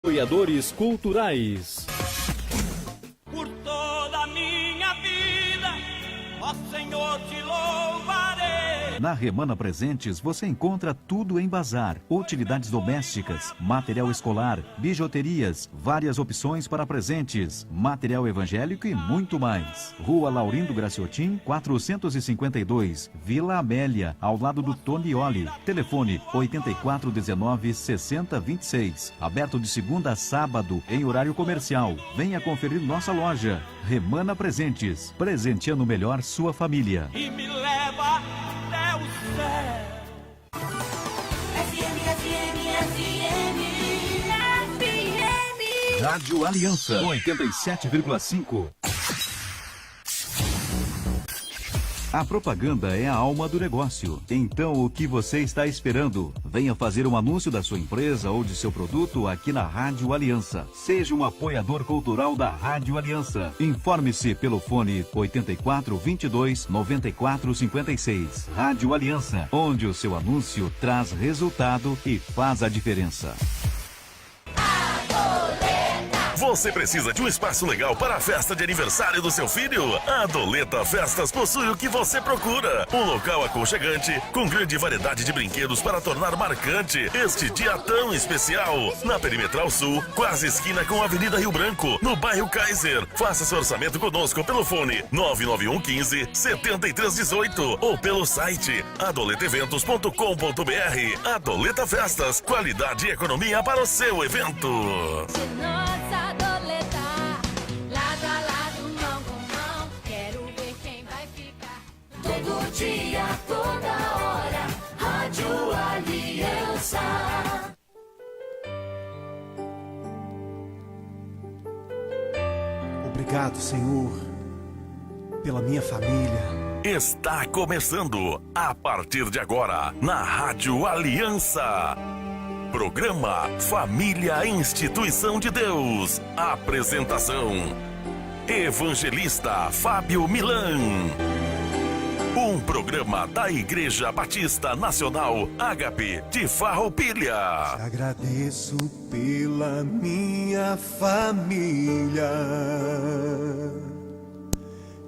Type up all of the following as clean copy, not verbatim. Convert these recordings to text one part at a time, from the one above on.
Apoiadores culturais. Por toda a minha vida, ó Senhor, te louvarei. Na Remana Presentes você encontra tudo em bazar, utilidades domésticas, material escolar, bijuterias, várias opções para presentes, material evangélico e muito mais. Rua Laurindo Graciotin, 452, Vila Amélia, ao lado do Tonioli. Telefone 8419-6026. Aberto de segunda a sábado, em horário comercial. Venha conferir nossa loja. Remana Presentes, presenteando melhor sua família. E me leva até o céu. FM. Rádio Aliança 87,5. A propaganda é a alma do negócio. Então, o que você está esperando? Venha fazer um anúncio da sua empresa ou de seu produto aqui na Rádio Aliança. Seja um apoiador cultural da Rádio Aliança. Informe-se pelo fone 84 22 94 56. Rádio Aliança, onde o seu anúncio traz resultado e faz a diferença. Você precisa de um espaço legal para a festa de aniversário do seu filho? A Doleta Festas possui o que você procura. Um local aconchegante, com grande variedade de brinquedos para tornar marcante este dia tão especial. Na Perimetral Sul, quase esquina com a Avenida Rio Branco, no bairro Kaiser. Faça seu orçamento conosco pelo fone 991 15 7318 ou pelo site adoletaeventos.com.br. Adoleta Festas, qualidade e economia para o seu evento. Todo dia, toda hora, Rádio Aliança. Obrigado, Senhor, pela minha família. Está começando, a partir de agora, na Rádio Aliança. Programa Família Instituição de Deus. Apresentação: Evangelista Fábio Milan. Um programa da Igreja Batista Nacional Ágape de Farroupilha. Te agradeço pela minha família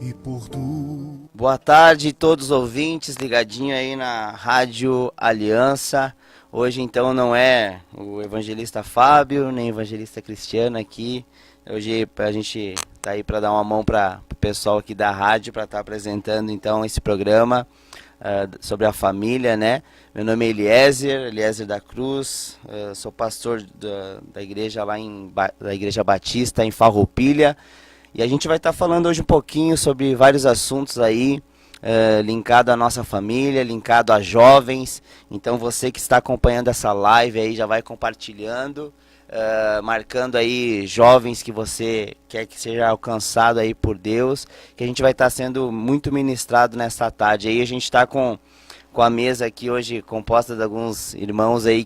e por tu. Boa tarde, todos os ouvintes ligadinho aí na Rádio Aliança. Hoje então não é o evangelista Fábio, nem o evangelista Cristiano aqui. Hoje a gente tá aí para dar uma mão para o pessoal aqui da rádio, para estar apresentando então esse programa sobre a família, né? Meu nome é Eliezer da Cruz, sou pastor da igreja lá da Igreja Batista em Farroupilha. E a gente vai estar falando hoje um pouquinho sobre vários assuntos aí, linkado à nossa família, linkado a jovens. Então você que está acompanhando essa live aí já vai compartilhando, marcando aí jovens que você quer que seja alcançado aí por Deus, que a gente vai estar sendo muito ministrado nessa tarde. Aí a gente está com a mesa aqui hoje composta de alguns irmãos aí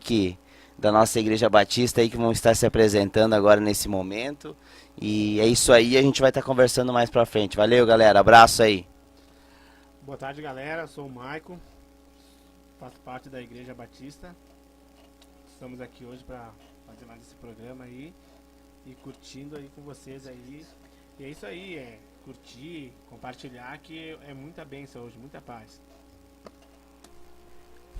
da nossa Igreja Batista aí que vão estar se apresentando agora nesse momento. E é isso aí, a gente vai estar conversando mais pra frente. Valeu, galera, abraço aí. Boa tarde, galera, sou o Maico, faço parte da Igreja Batista. Estamos aqui hoje para fazer mais esse programa aí e curtindo aí com vocês aí. E é isso aí, curtir, compartilhar, que é muita bênção hoje, muita paz.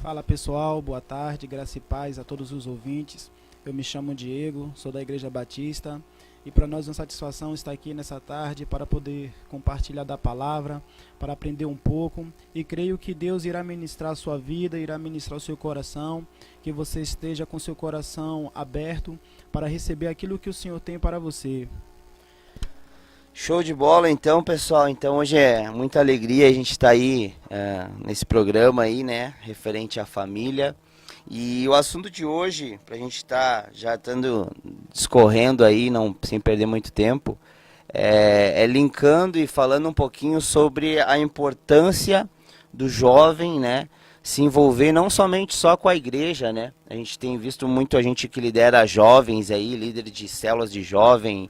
Fala pessoal, boa tarde, graça e paz a todos os ouvintes. Eu me chamo Diego, sou da Igreja Batista. E para nós é uma satisfação estar aqui nessa tarde para poder compartilhar da palavra, para aprender um pouco. E creio que Deus irá ministrar a sua vida, irá ministrar o seu coração, que você esteja com seu coração aberto para receber aquilo que o Senhor tem para você. Show de bola então, pessoal. Então hoje é muita alegria a gente estar aí nesse programa aí, né, referente à família. E o assunto de hoje, para a gente estar já estando discorrendo aí, sem perder muito tempo, é linkando e falando um pouquinho sobre a importância do jovem, né, se envolver não somente só com a igreja, né? A gente tem visto muito a gente que lidera jovens aí, líder de células de jovem.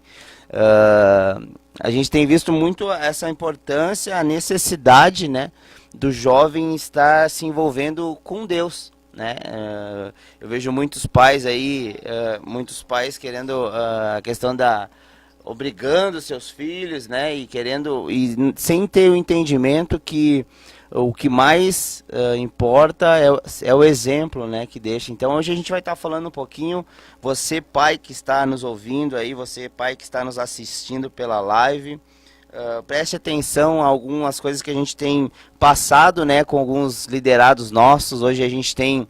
A gente tem visto muito essa importância, a necessidade, né, do jovem estar se envolvendo com Deus, né? Eu vejo muitos pais aí, muitos pais querendo a questão da obrigando seus filhos, né? E querendo sem ter o entendimento que o que mais importa é o exemplo, né, que deixa. Então hoje a gente vai estar falando um pouquinho, você pai que está nos ouvindo aí, você pai que está nos assistindo pela live, preste atenção a algumas coisas que a gente tem passado, né, com alguns liderados nossos. Hoje a gente tem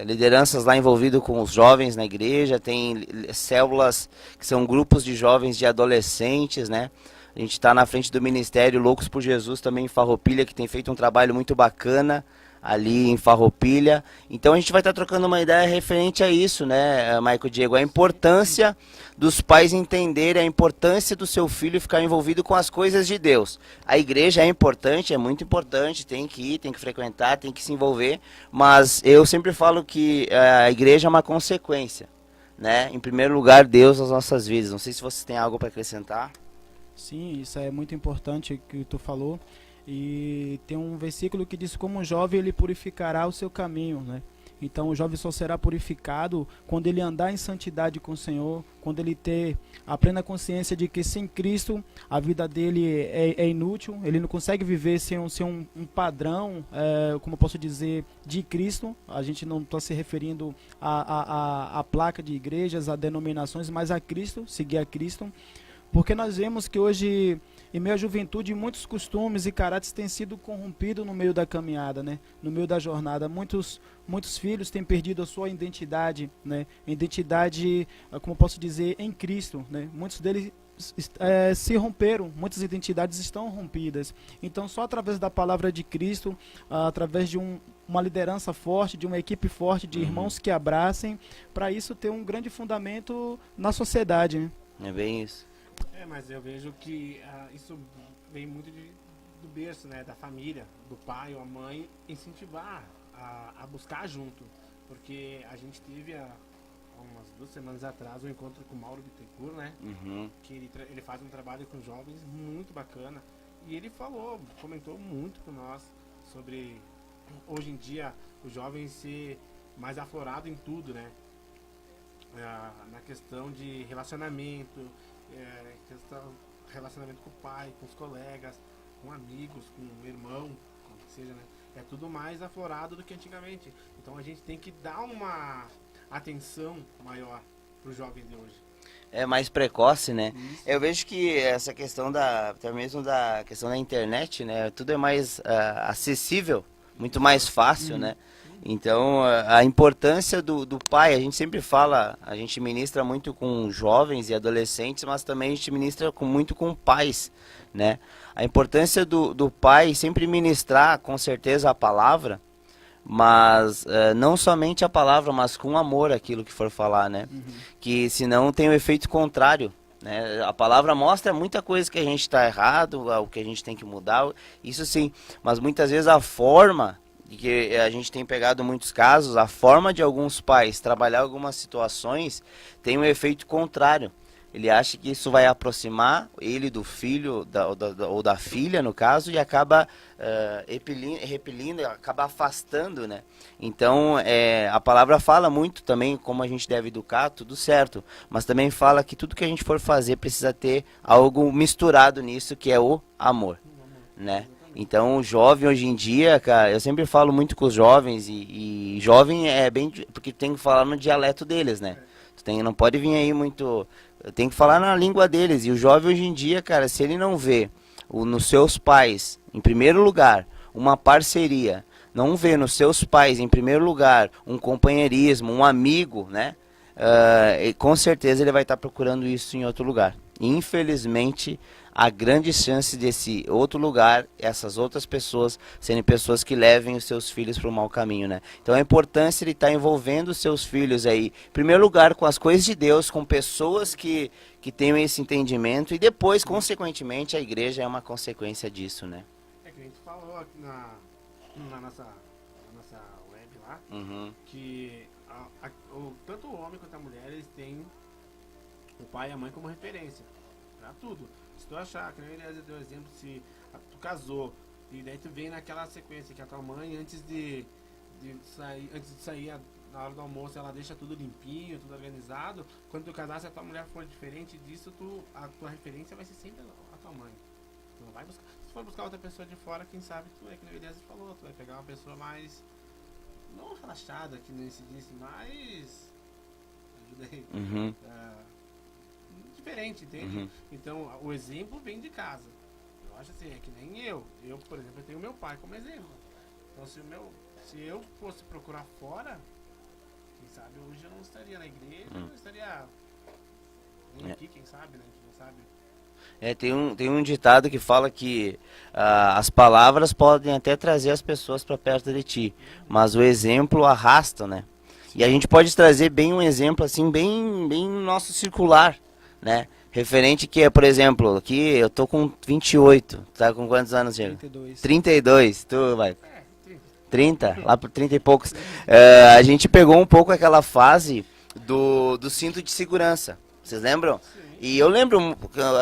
lideranças lá envolvidas com os jovens na igreja, tem células que são grupos de jovens de adolescentes, né? A gente está na frente do Ministério Loucos por Jesus também em Farroupilha, que tem feito um trabalho muito bacana ali em Farroupilha. Então a gente vai estar trocando uma ideia referente a isso, né, Maico Diego? A importância dos pais entenderem a importância do seu filho ficar envolvido com as coisas de Deus. A igreja é importante, é muito importante, tem que ir, tem que frequentar, tem que se envolver, mas eu sempre falo que a igreja é uma consequência, né? Em primeiro lugar, Deus nas nossas vidas. Não sei se vocês têm algo para acrescentar. Sim, isso é muito importante que tu falou. E tem um versículo que diz: como um jovem ele purificará o seu caminho, né? Então o jovem só será purificado quando ele andar em santidade com o Senhor, quando ele ter a plena consciência de que sem Cristo a vida dele é inútil, ele não consegue viver sem um padrão, como eu posso dizer, de Cristo. A gente não está se referindo à placa de igrejas, a denominações, mas a Cristo, seguir a Cristo. Porque nós vemos que hoje, em meio à juventude, muitos costumes e caráteres têm sido corrompidos no meio da caminhada, né? No meio da jornada. Muitos filhos têm perdido a sua identidade, né? Identidade, como eu posso dizer, em Cristo, né? Muitos deles se romperam, muitas identidades estão rompidas. Então, só através da palavra de Cristo, através de uma liderança forte, de uma equipe forte, de irmãos que abracem, para isso ter um grande fundamento na sociedade, né? É bem isso. Mas eu vejo que isso vem muito do berço, né, da família, do pai ou a mãe, incentivar a buscar junto. Porque a gente teve há umas 2 semanas atrás um encontro com o Mauro Bittencourt, né? Uhum. Que ele faz um trabalho com jovens muito bacana. E ele comentou muito com nós sobre hoje em dia o jovem ser mais aflorado em tudo, né? Na questão de relacionamento, relacionamento com o pai, com os colegas, com amigos, com o irmão, como que seja, né? É tudo mais aflorado do que antigamente. Então a gente tem que dar uma atenção maior para os jovens de hoje. É mais precoce, né? Isso. Eu vejo que essa questão até mesmo da questão da internet, né? Tudo é mais acessível, muito mais fácil, né? Então, a importância do pai, a gente sempre fala, a gente ministra muito com jovens e adolescentes, mas também a gente ministra muito com pais, né? A importância do pai sempre ministrar, com certeza, a palavra, mas não somente a palavra, mas com amor aquilo que for falar, né? Que senão tem o efeito contrário, né? A palavra mostra muita coisa que a gente está errado, o que a gente tem que mudar, isso sim, mas muitas vezes a forma que a gente tem pegado muitos casos, a forma de alguns pais trabalhar algumas situações tem um efeito contrário. Ele acha que isso vai aproximar ele do filho ou da filha, no caso, e acaba repelindo, acaba afastando, né? Então, a palavra fala muito também como a gente deve educar, tudo certo, mas também fala que tudo que a gente for fazer precisa ter algo misturado nisso, que é o amor, né? Então, o jovem hoje em dia, cara, eu sempre falo muito com os jovens, e jovem é bem... porque tem que falar no dialeto deles, né? Não pode vir aí muito... Tem que falar na língua deles. E o jovem hoje em dia, cara, se ele não vê nos seus pais, em primeiro lugar, uma parceria, não vê nos seus pais, em primeiro lugar, um companheirismo, um amigo, né? Com certeza ele vai estar procurando isso em outro lugar. Infelizmente, há grande chance desse outro lugar, essas outras pessoas, serem pessoas que levem os seus filhos para o mau caminho, né? Então a importância de estar envolvendo os seus filhos aí, em primeiro lugar, com as coisas de Deus, com pessoas que tenham esse entendimento, e depois, consequentemente, a igreja é uma consequência disso, né? É que a gente falou aqui na nossa web lá, que tanto o homem quanto a mulher, eles têm o pai e a mãe como referência para tudo. Se tu achar, que nem ele deu exemplo, se tu casou E daí tu vem naquela sequência que a tua mãe, antes de sair na hora do almoço, ela deixa tudo limpinho, tudo organizado. Quando tu casar, se a tua mulher for diferente disso, a tua referência vai ser sempre a tua mãe. Tu não vai buscar. Se for buscar outra pessoa de fora, quem sabe tu é que o Elias falou, tu vai pegar uma pessoa mais, não relaxada, que nem se disse, mais, ajuda aí, Uhum. diferente, entende? Então, o exemplo vem de casa. Eu acho assim, é que nem eu, por exemplo, eu tenho meu pai como exemplo. Então, se eu fosse procurar fora, quem sabe hoje eu não estaria na igreja, não estaria nem aqui, quem sabe, né? A gente não sabe. Tem um ditado que fala que as palavras podem até trazer as pessoas para perto de ti, mas o exemplo arrasta, né? E a gente pode trazer bem um exemplo assim, bem nosso circular, né? Referente que é, por exemplo, aqui eu tô com 28, tá com quantos anos, Diego? 32. 32, tu vai... 30, lá por 30 e poucos. A gente pegou um pouco aquela fase do cinto de segurança. Vocês lembram? E eu lembro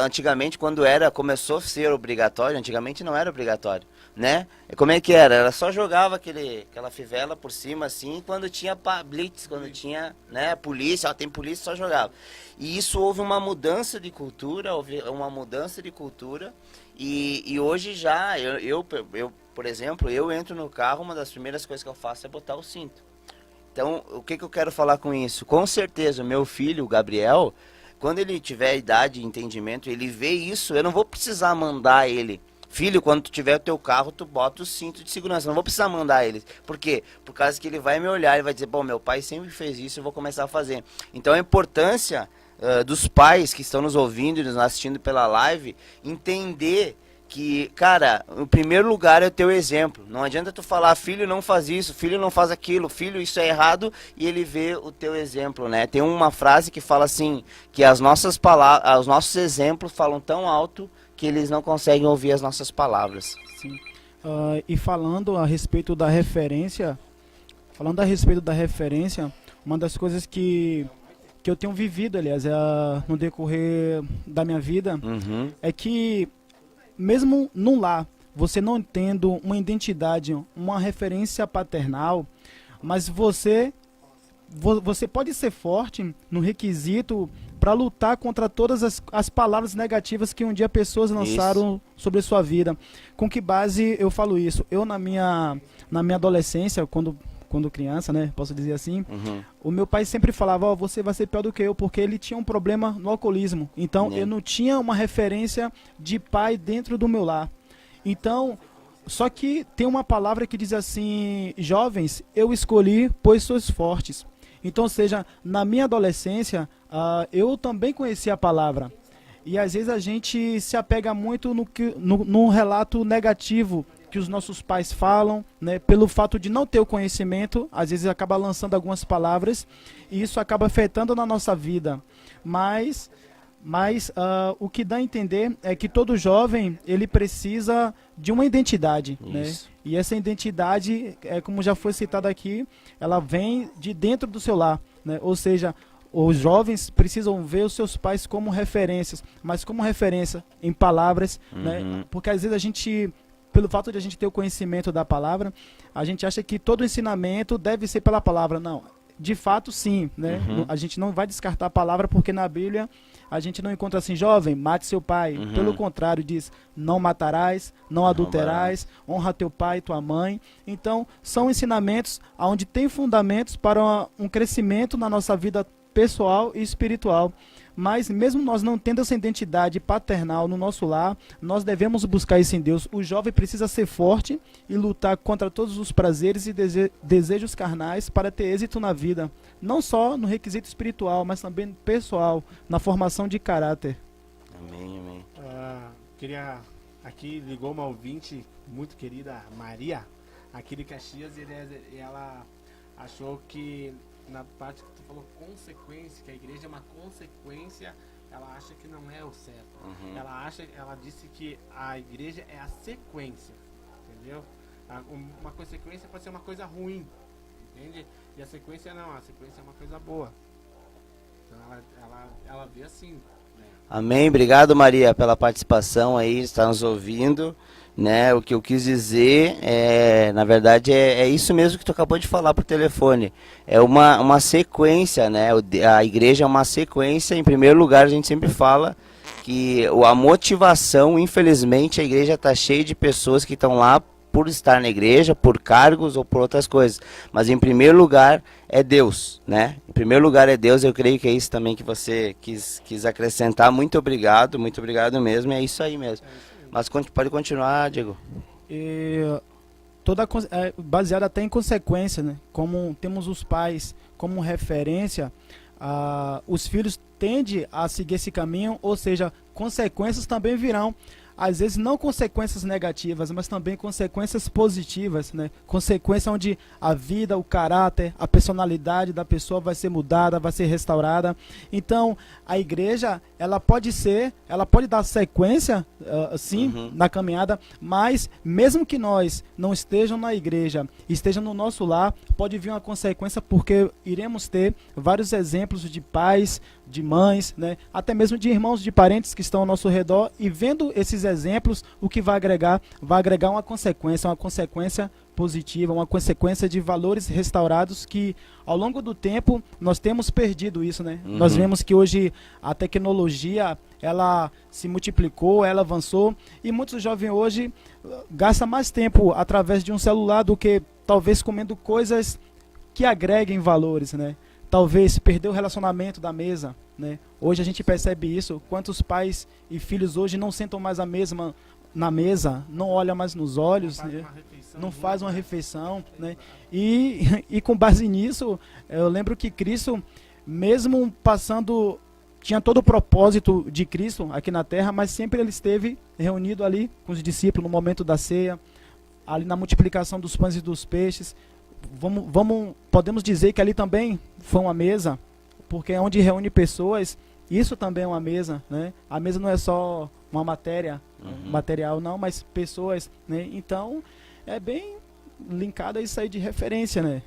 antigamente quando começou a ser obrigatório, antigamente não era obrigatório, né? Como é que era? Ela só jogava aquela fivela por cima assim, quando tinha blitz, quando tinha, né, polícia, tem polícia, só jogava. E isso houve uma mudança de cultura, e hoje já, eu por exemplo, eu entro no carro, uma das primeiras coisas que eu faço é botar o cinto. Então, o que eu quero falar com isso? Com certeza, o meu filho, o Gabriel, quando ele tiver idade e entendimento, ele vê isso, eu não vou precisar mandar ele. Filho, quando tu tiver o teu carro, tu bota o cinto de segurança. Não vou precisar mandar ele. Por quê? Por causa que ele vai me olhar e vai dizer, bom, meu pai sempre fez isso, eu vou começar a fazer. Então, a importância dos pais que estão nos ouvindo e nos assistindo pela live, entender que, cara, o primeiro lugar é o teu exemplo. Não adianta tu falar, filho, não faz isso, filho, não faz aquilo, filho, isso é errado, e ele vê o teu exemplo, né? Tem uma frase que fala assim, que as nossas palavras, os nossos exemplos falam tão alto que eles não conseguem ouvir as nossas palavras. Sim. E falando a respeito da referência, uma das coisas que eu tenho vivido, aliás, no decorrer da minha vida, é que mesmo no lar, você não tendo uma identidade, uma referência paternal, mas você pode ser forte no requisito para lutar contra todas as palavras negativas que um dia pessoas lançaram sobre a sua vida. Com que base eu falo isso? Eu, na minha adolescência, quando criança, né, posso dizer assim, o meu pai sempre falava, você vai ser pior do que eu, porque ele tinha um problema no alcoolismo. Então, eu não tinha uma referência de pai dentro do meu lar. Então, só que tem uma palavra que diz assim, jovens, eu escolhi, pois sois fortes. Então, ou seja, na minha adolescência, eu também conheci a palavra. E às vezes a gente se apega muito no relato negativo que os nossos pais falam, né, pelo fato de não ter o conhecimento, às vezes acaba lançando algumas palavras e isso acaba afetando na nossa vida. Mas o que dá a entender é que todo jovem ele precisa de uma identidade, né? E essa identidade, como já foi citado aqui, ela vem de dentro do seu lar, né? Ou seja, os jovens precisam ver os seus pais como referências, mas como referência em palavras, né? Porque às vezes a gente, pelo fato de a gente ter o conhecimento da palavra, a gente acha que todo ensinamento deve ser pela palavra. Não, de fato sim, né? A gente não vai descartar a palavra porque na Bíblia a gente não encontra assim, jovem, mate seu pai. Pelo contrário, diz, não matarás, não adulterás, honra teu pai e tua mãe. Então, são ensinamentos onde tem fundamentos para um crescimento na nossa vida pessoal e espiritual. Mas mesmo nós não tendo essa identidade paternal no nosso lar, nós devemos buscar isso em Deus. O jovem precisa ser forte e lutar contra todos os prazeres e desejos carnais para ter êxito na vida. Não só no requisito espiritual, mas também pessoal, na formação de caráter. Amém, amém. Aqui ligou uma ouvinte muito querida, Maria, aqui de Caxias, e ela achou que na parte que tu falou consequência, que a igreja é uma consequência, ela acha que não é o certo. Ela disse que a igreja é a sequência, entendeu? Uma consequência pode ser uma coisa ruim, entende? E a sequência não, a sequência é uma coisa boa. Então ela vê assim, Amém. Obrigado, Maria, pela participação aí, está nos ouvindo, né? O que eu quis dizer na verdade, é isso mesmo que tu acabou de falar por telefone. É uma sequência, né? A igreja é uma sequência. Em primeiro lugar, a gente sempre fala que a motivação, infelizmente, a igreja está cheia de pessoas que estão lá por estar na igreja, por cargos ou por outras coisas. Mas em primeiro lugar é Deus, né? Em primeiro lugar é Deus, eu creio que é isso também que você quis acrescentar. Muito obrigado mesmo, é isso aí mesmo. Mas pode continuar, Diego. Baseado até em consequência, né? Como temos os pais como referência, os filhos tendem a seguir esse caminho, ou seja, consequências também virão. Às vezes não consequências negativas, mas também consequências positivas, né? Consequência onde a vida, o caráter, a personalidade da pessoa vai ser mudada, vai ser restaurada. Então, a igreja, ela pode dar sequência, sim, na caminhada, mas mesmo que nós não estejamos na igreja, estejamos no nosso lar, pode vir uma consequência, porque iremos ter vários exemplos de pais, de mães, né? Até mesmo de irmãos, de parentes que estão ao nosso redor, e vendo esses exemplos, o que vai agregar uma consequência positiva, uma consequência de valores restaurados, que ao longo do tempo nós temos perdido isso, né? Nós vemos que hoje a tecnologia, ela se multiplicou, ela avançou, e muitos jovens hoje gastam mais tempo através de um celular do que talvez comendo coisas que agreguem valores, né? Talvez perder o relacionamento da mesa, né? Hoje a gente percebe isso. Quantos pais e filhos hoje não sentam mais na mesa, não olham mais nos olhos, não faz uma refeição, né? E com base nisso, eu lembro que Cristo, mesmo passando, tinha todo o propósito de Cristo aqui na terra, mas sempre ele esteve reunido ali com os discípulos no momento da ceia, ali na multiplicação dos pães e dos peixes. Podemos dizer que ali também foi uma mesa, porque é onde reúne pessoas. Isso também é uma mesa, né? A mesa não é só uma material não, mas pessoas, né? Então é bem linkado a isso aí de referência, né?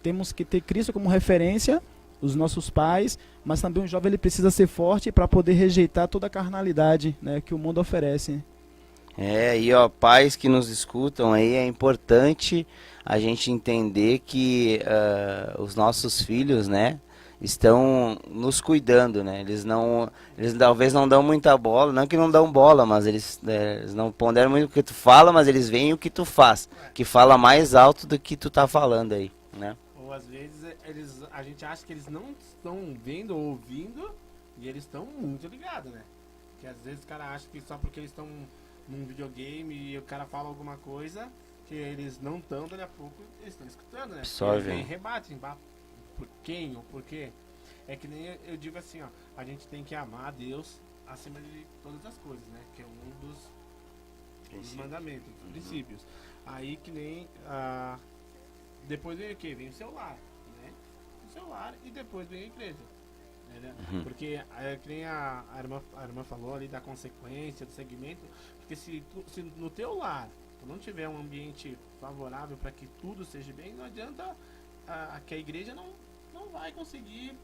Temos que ter Cristo como referência, os nossos pais, mas também o jovem ele precisa ser forte para poder rejeitar toda a carnalidade, né, que o mundo oferece. E pais que nos escutam aí, é importante a gente entender que os nossos filhos, né, estão nos cuidando, né? Eles talvez não dão muita bola, não que não dão bola, mas eles não ponderam muito o que tu fala, mas eles veem o que tu faz, que fala mais alto do que tu tá falando aí, né? Ou às vezes a gente acha que eles não estão vendo ou ouvindo, e eles estão muito ligados, né? Que às vezes o cara acha que só porque eles estão num videogame e o cara fala alguma coisa que eles não estão, daqui a pouco eles estão escutando, né? Eles vêm e rebatem, por quem ou por quê? É que nem eu digo assim, ó, a gente tem que amar a Deus acima de todas as coisas, né? Que é um dos mandamentos, dos princípios. Aí que nem depois vem o quê? Vem o celular, né? O celular, e depois vem a igreja. Né? Porque que nem a irmã falou ali da consequência, do segmento, porque se no teu lar tu não tiver um ambiente favorável para que tudo seja bem, não adianta que a igreja não vai conseguir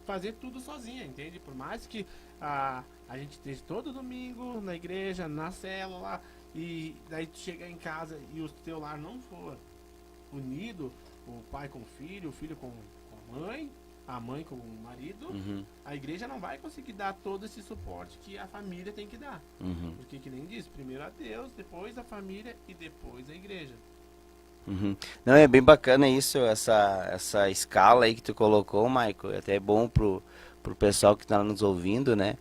fazer tudo sozinha, entende? Por mais que a gente esteja todo domingo na igreja, na célula, e daí tu chega em casa e o teu lar não for unido, o pai com o filho com a mãe, a mãe com o marido, a igreja não vai conseguir dar todo esse suporte que a família tem que dar. Porque, que nem diz, primeiro a Deus, depois a família e depois a igreja. Não, é bem bacana isso, essa escala aí que tu colocou, Michael. É até bom pro pessoal que está nos ouvindo, né?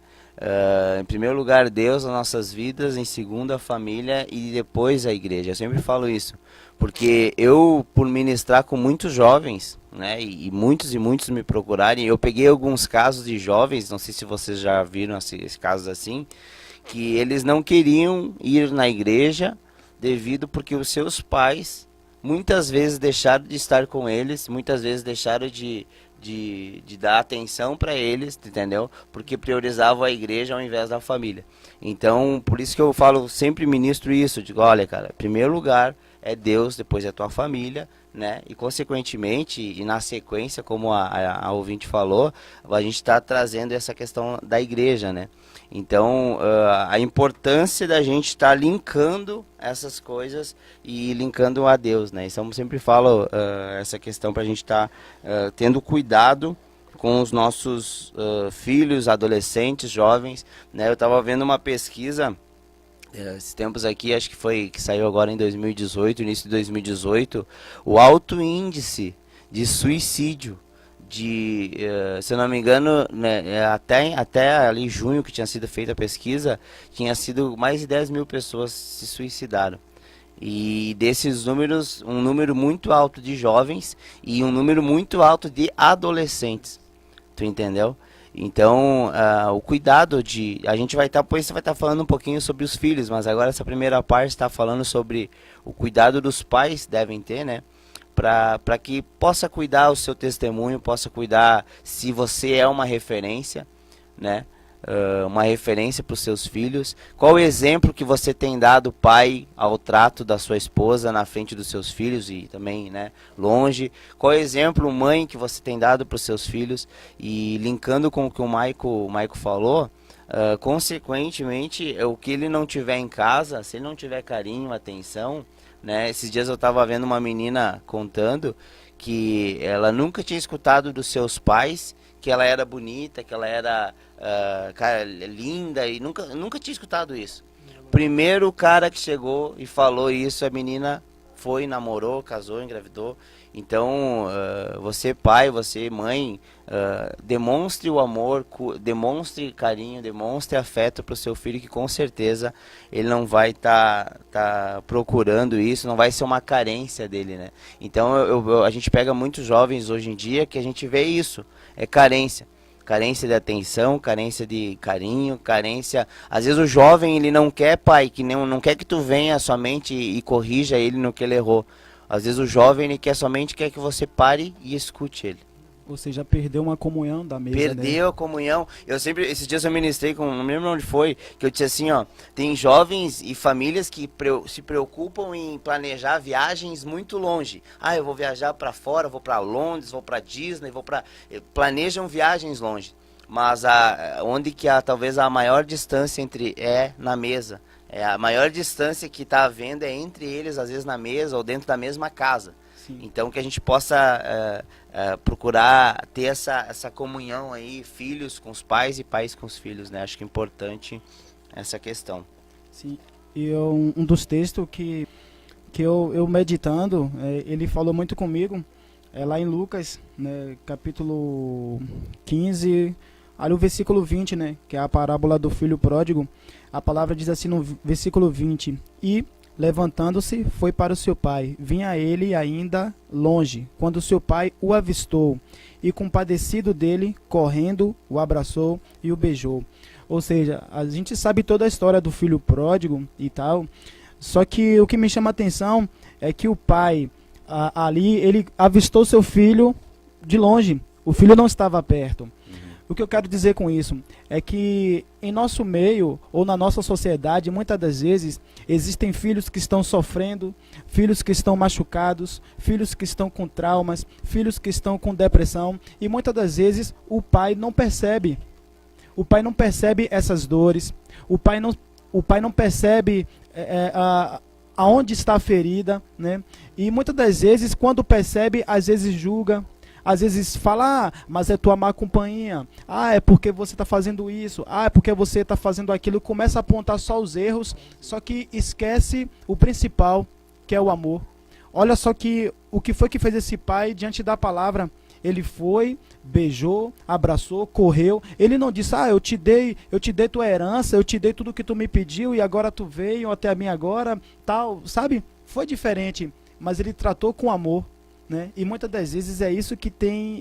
Em primeiro lugar, Deus, as nossas vidas, em segundo, a família e depois a igreja. Eu sempre falo isso, porque eu, por ministrar com muitos jovens, né, e muitos me procurarem, eu peguei alguns casos de jovens, não sei se vocês já viram esses casos assim, que eles não queriam ir na igreja devido porque os seus pais muitas vezes deixaram de estar com eles, muitas vezes deixaram de dar atenção para eles, entendeu? Porque priorizavam a igreja ao invés da família. Então, por isso que eu falo, sempre ministro isso, digo, olha, cara, em primeiro lugar é Deus, depois é a tua família, né? E consequentemente, e na sequência, como a ouvinte falou, a gente está trazendo essa questão da igreja, né? Então, a importância da gente estar linkando essas coisas e linkando a Deus, né? Então, eu sempre falo essa questão para a gente estar tendo cuidado com os nossos filhos, adolescentes, jovens, né? Eu estava vendo uma pesquisa esses tempos aqui, acho que foi que saiu agora em 2018, início de 2018, o alto índice de suicídio se eu não me engano, né, até ali junho que tinha sido feita a pesquisa, tinha sido mais de 10 mil pessoas se suicidaram. E desses números, um número muito alto de jovens e um número muito alto de adolescentes. Tu entendeu? Então, o cuidado a gente vai estar, depois você vai estar falando um pouquinho sobre os filhos, mas agora essa primeira parte está falando sobre o cuidado dos pais devem ter, né? Para que possa cuidar o seu testemunho, possa cuidar se você é uma referência, né? Uma referência para os seus filhos. Qual o exemplo que você tem dado, pai, ao trato da sua esposa na frente dos seus filhos e também, né, longe? Qual o exemplo, mãe, que você tem dado para os seus filhos? E linkando com o que o Maico falou, consequentemente, o que ele não tiver em casa, se ele não tiver carinho, atenção, né? Esses dias eu estava vendo uma menina contando que ela nunca tinha escutado dos seus pais que ela era bonita, que ela era cara, linda, e nunca tinha escutado isso. Primeiro cara que chegou e falou isso, a menina foi, namorou, casou, engravidou. Então, você pai, você mãe, demonstre o amor, demonstre carinho, demonstre afeto para o seu filho, que com certeza ele não vai tá procurando isso, não vai ser uma carência dele, né? Então, a gente pega muitos jovens hoje em dia que a gente vê isso, é carência. Carência de atenção, carência de carinho, carência... Às vezes o jovem, ele não quer, pai, que não quer que tu venha somente e corrija ele no que ele errou. Às vezes o jovem, ele quer que você pare e escute ele. Ou seja, perdeu uma comunhão da mesa. Perdeu, né, a comunhão. Esses dias eu ministrei, não me lembro onde foi, que eu disse assim, ó, tem jovens e famílias que se preocupam em planejar viagens muito longe. Ah, eu vou viajar para fora, vou para Londres, vou para Disney, planejam viagens longe. Mas onde que talvez a maior distância na mesa. A maior distância que está havendo é entre eles, às vezes na mesa ou dentro da mesma casa. Sim. Então que a gente possa procurar ter essa comunhão aí, filhos com os pais e pais com os filhos, né? Acho que é importante essa questão. Sim, e um dos textos que eu meditando, ele falou muito comigo, lá em Lucas, né, capítulo 15, ali o versículo 20, né, que é a parábola do filho pródigo. A palavra diz assim no versículo 20, e levantando-se, foi para o seu pai. Vinha ele ainda longe, quando seu pai o avistou, e compadecido dele, correndo, o abraçou e o beijou. Ou seja, a gente sabe toda a história do filho pródigo e tal, só que o que me chama a atenção é que o pai, ali, ele avistou seu filho de longe. O filho não estava perto. O que eu quero dizer com isso é que em nosso meio ou na nossa sociedade, muitas das vezes, existem filhos que estão sofrendo, filhos que estão machucados, filhos que estão com traumas, filhos que estão com depressão, e muitas das vezes o pai não percebe. O pai não percebe essas dores, o pai não percebe aonde está a ferida, né? E muitas das vezes, quando percebe, às vezes julga. Às vezes fala, mas é tua má companhia. É porque você está fazendo isso. É porque você está fazendo aquilo. Começa a apontar só os erros, só que esquece o principal, que é o amor. Olha só o que foi que fez esse pai diante da palavra. Ele foi, beijou, abraçou, correu. Ele não disse, eu te dei tua herança, eu te dei tudo que tu me pediu e agora tu veio até mim agora, tal, sabe? Foi diferente, mas ele tratou com amor. Né? E muitas das vezes é isso que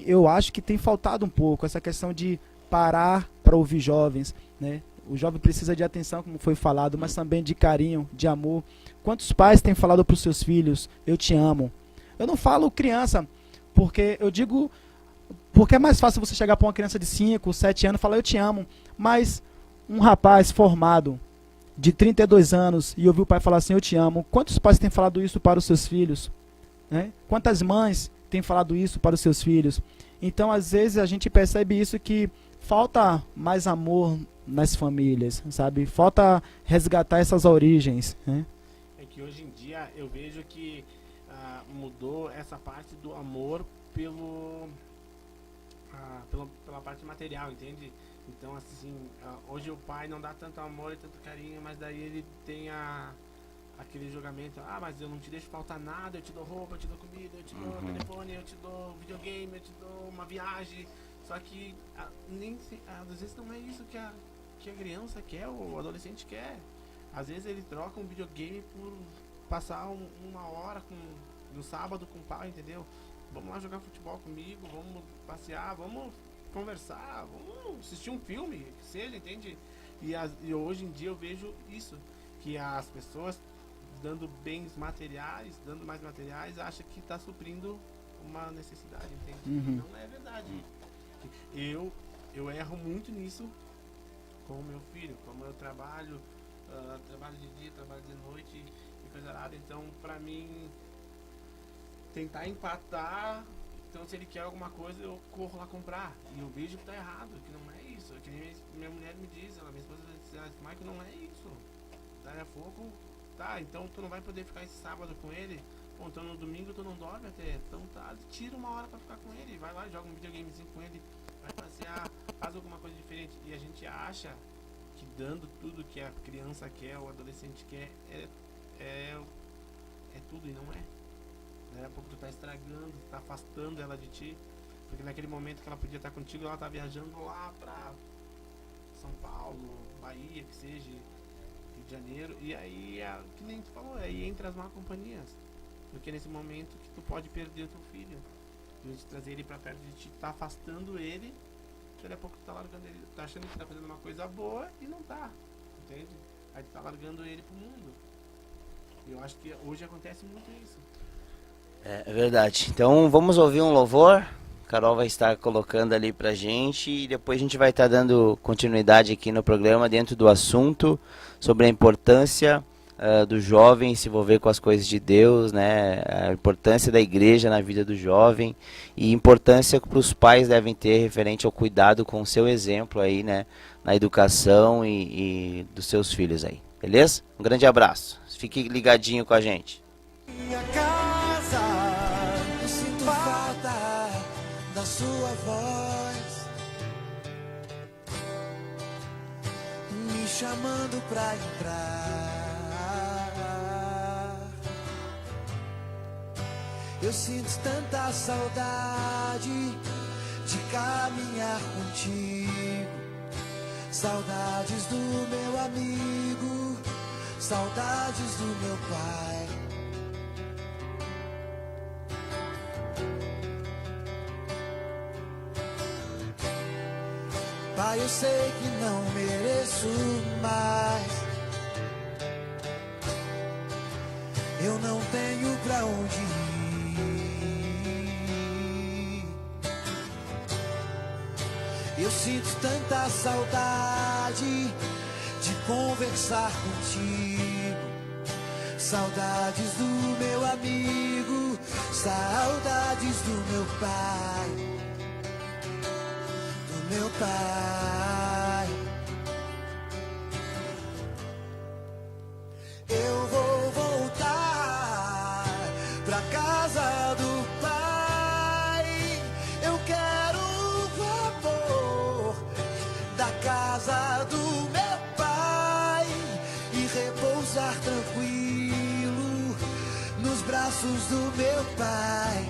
eu acho que tem faltado um pouco, essa questão de parar para ouvir jovens, né? O jovem precisa de atenção, como foi falado, mas também de carinho, de amor. Quantos pais têm falado para os seus filhos, eu te amo? Eu não falo criança, porque é mais fácil você chegar para uma criança de 5, 7 anos e falar eu te amo, mas um rapaz formado, de 32 anos e ouvir o pai falar assim, eu te amo. Quantos pais têm falado isso para os seus filhos? Né? Quantas mães têm falado isso para os seus filhos? Então, às vezes, a gente percebe isso, que falta mais amor nas famílias, sabe? Falta resgatar essas origens, né? É que hoje em dia eu vejo que mudou essa parte do amor pela parte material, entende? Então, assim, hoje o pai não dá tanto amor e tanto carinho, mas daí ele tem aquele julgamento, mas eu não te deixo faltar nada, eu te dou roupa, eu te dou comida, eu te dou telefone, eu te dou videogame, eu te dou uma viagem. Só que às vezes não é isso que a criança quer, ou o adolescente quer. Às vezes ele troca um videogame por passar uma hora no sábado com o pai, entendeu? Vamos lá jogar futebol comigo, vamos passear, vamos conversar, vamos assistir um filme, que seja, entende? E hoje em dia eu vejo isso, que as pessoas dando bens materiais, dando mais materiais, acham que está suprindo uma necessidade, entende? Não é verdade. Eu erro muito nisso com o meu filho, como eu trabalho de dia, trabalho de noite e coisa errada. Então, pra mim, tentar empatar, então se ele quer alguma coisa, eu corro lá comprar. E eu vejo que tá errado, que não é isso. Que minha mulher me diz, minha esposa diz, Michael, não é isso. Daí a pouco, tá, então tu não vai poder ficar esse sábado com ele. Bom, então no domingo tu não dorme até. Então tá, tira uma hora pra ficar com ele. Vai lá, joga um videogamezinho com ele, vai passear, faz alguma coisa diferente. E a gente acha que dando tudo que a criança quer, o adolescente quer, é tudo, e não é. Daqui a pouco tu tá estragando, tá afastando ela de ti. Porque naquele momento que ela podia estar contigo, ela tá viajando lá pra São Paulo, Bahia, que seja, Rio de Janeiro. E aí, que nem tu falou, aí entra as más companhias. Porque nesse momento que tu pode perder o teu filho, a gente trazer ele pra perto de ti, tá afastando ele. Daqui a pouco tu tá largando ele, tá achando que tá fazendo uma coisa boa e não tá, entende? Aí tu tá largando ele pro mundo. E eu acho que hoje acontece muito isso. É verdade. Então vamos ouvir um louvor. A Carol vai estar colocando ali pra gente e depois a gente vai estar dando continuidade aqui no programa dentro do assunto sobre a importância do jovem se envolver com as coisas de Deus, né? A importância da igreja na vida do jovem e a importância que os pais devem ter referente ao cuidado com o seu exemplo aí, né? Na educação e dos seus filhos aí, beleza? Um grande abraço. Fique ligadinho com a gente. Minha casa, eu sinto falta da sua voz, me chamando pra entrar. Eu sinto tanta saudade de caminhar contigo, saudades do meu amigo, saudades do meu pai. Pai, eu sei que não mereço mais, eu não tenho pra onde ir. Eu sinto tanta saudade de conversar contigo, saudades do meu amigo, saudades do meu pai, do meu pai. Eu vou voltar pra casa do pai, eu quero o vapor da casa do meu pai e repousar tranquilo nos braços do meu pai,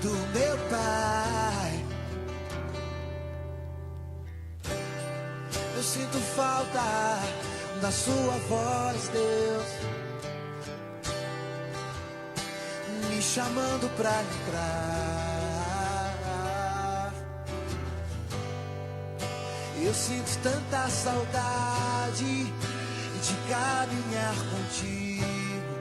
do meu pai. Eu sinto falta da sua voz, Deus, me chamando pra entrar. Eu sinto tanta saudade de caminhar contigo,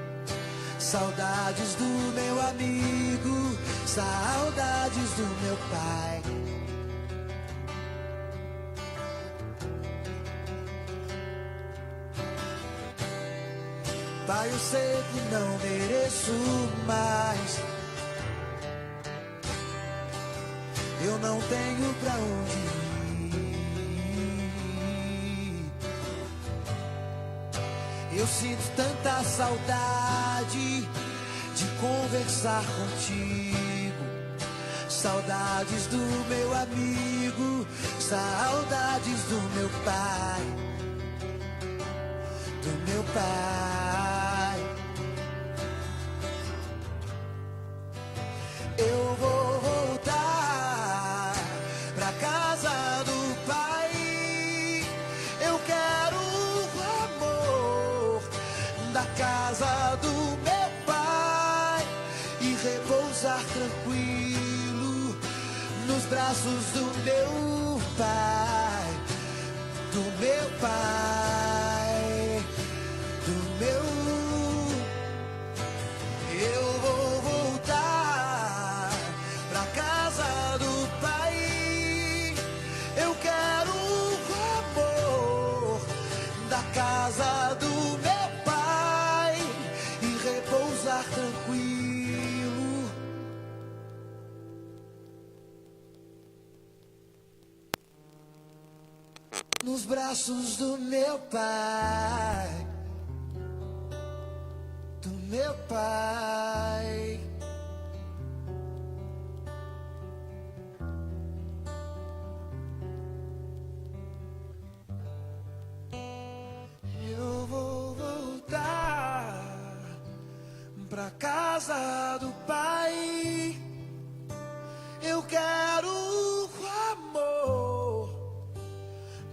saudades do meu amigo, saudades do meu pai. Pai, eu sei que não mereço mais. Eu não tenho pra onde ir. Eu sinto tanta saudade de conversar contigo. Saudades do meu amigo, saudades do meu pai. Do meu pai. Eu vou voltar pra casa do pai. Eu quero o amor da casa do meu pai e repousar tranquilo nos braços do meu pai. Do meu pai. Do meu. Eu vou voltar pra casa do pai. Eu quero o amor da casa do meu pai e repousar tranquilo. Nos braços do meu pai. Do meu pai. Eu vou voltar pra casa do pai. Eu quero o amor